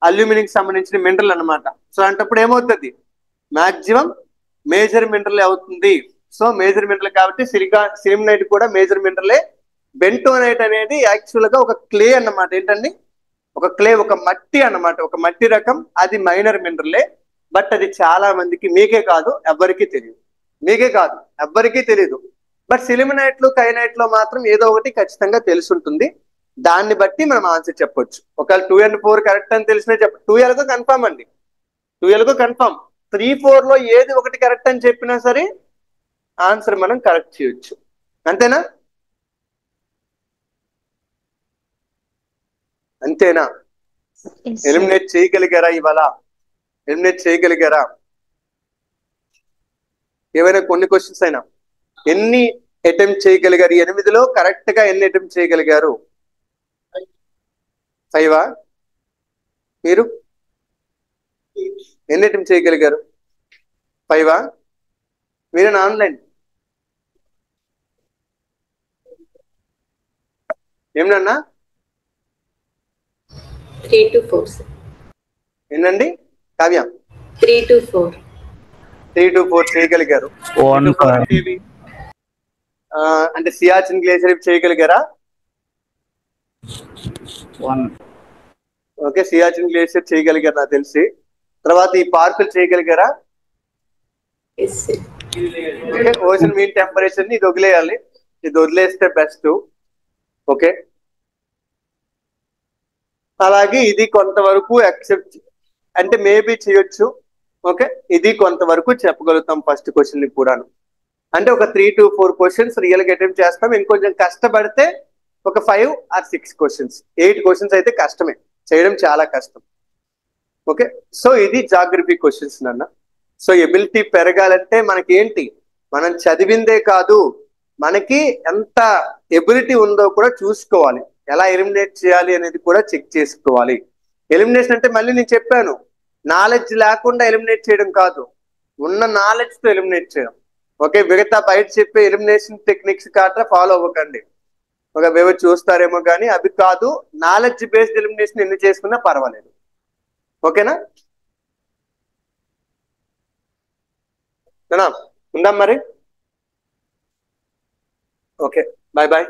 అల్యూమినియం సంబంధించిన మినరల్ అన్నమాట. సో అంటప్పుడు ఏమవుతుంది? మాక్సిమం మేజర్ మినరల్ అవుతుంది. సో మేజర్ మినరల్ కాబట్టి సిలిమనైట్ కూడా మేజర్ మినరలే. బెంటోనైట్ అనేది యాక్చువల్ గా ఒక క్లే అన్నమాట. ఏంటండి? ఒక క్లే, ఒక మట్టి అన్నమాట, ఒక మట్టి రకం. అది మైనర్ మినరలే. బట్ అది చాలా మందికి, మీకే కాదు ఎవ్వరికీ తెలియదు. మీకే కాదు ఎవ్వరికీ తెలియదు. బట్ సిలిమనైట్ లో, కైనైట్ లో మాత్రం ఏదో ఒకటి ఖచ్చితంగా తెలిసి ఉంటుంది. దాన్ని బట్టి మనం ఆన్సర్ చెప్పొచ్చు. ఒకవేళ 2 and 4 కరెక్ట్ అని తెలిసినా 2 ఎలాగో కన్ఫర్మ్ అండి, 2 ఎలాగో కన్ఫర్మ్. 3, 4 లో ఏది ఒకటి కరెక్ట్ అని చెప్పినా సరే ఆన్సర్ మనం కరెక్ట్ చేయొచ్చు. అంతేనా? అంతేనా? ఎలిమినేట్ చేయగలిగారా ఇవాళ? ఎలిమినేట్ చేయగలిగారా? ఏవైనా కొన్ని క్వశ్చన్స్ అయినా ఎన్ని అటెంప్ట్ చేయగలిగారు? 8లో కరెక్ట్ గా ఎన్ని అటెంప్ట్ చేయగలిగారు? 5 మీరు ఎన్ని అటెంప్ట్ చేయగలిగారు? 5 మీరేనా ఆన్లైన్? ఏమన్నా?
3 to 4
ఏంటండి కావ్య?
3 to 4
3 to 4 చేయగలిగారు. అంటే సియాచిన్ గ్లేసియర్ చేయగలిగారా? ఓకే, సియాచిన్ గ్లేసియర్ చేయగలిగారు నాకు తెలిసి. తర్వాత ఈ పార్కులు చేయగలిగారా? ఓకే, ఓషన్ మీన్ టెంపరేచర్ ని ఇది వదిలేయాలి. ఇది వదిలేస్తే బెస్ట్. ఓకే, అలాగే ఇది కొంతవరకు యాక్సెప్ట్ అంటే మేబీ చేయొచ్చు. ఓకే, ఇది కొంతవరకు చెప్పగలుగుతాం ఫస్ట్ క్వశ్చన్ ని కూడాను. అంటే ఒక 3 to 4 క్వశ్చన్స్ రియల్ గా అటెంప్ట్ చేస్తాం. ఇంకొంచెం కష్టపడితే ఒక 5 or 6 క్వశ్చన్స్, 8 క్వశ్చన్స్ అయితే కష్టమే, చేయడం చాలా కష్టం. ఓకే, సో ఇది జాగ్రఫీ క్వశ్చన్స్ నాన్న. సో ఎబిలిటీ పెరగాలంటే మనకి ఏంటి, మనం చదివిందే కాదు, మనకి ఎంత ఎబిలిటీ ఉందో కూడా చూసుకోవాలి. ఎలా ఎలిమినేట్ చేయాలి అనేది కూడా చెక్ చేసుకోవాలి. ఎలిమినేషన్ అంటే మళ్ళీ నేను చెప్పాను, నాలెడ్జ్ లేకుండా ఎలిమినేట్ చేయడం కాదు, ఉన్న నాలెడ్జ్ తో ఎలిమినేట్ చేయడం. ఓకే, మిగతా బయట చెప్పే ఎలిమినేషన్ టెక్నిక్స్ కాట్రా ఫాలో అవ్వకండి. ఒక వేవ చూస్తారేమో కానీ అవి కాదు, నాలెడ్జ్ బేస్డ్ ఎలిమినేషన్ ఎన్ని చేసుకున్నా పర్వాలేదు. ఓకేనా, ఉందాం మరి. Okay, bye bye.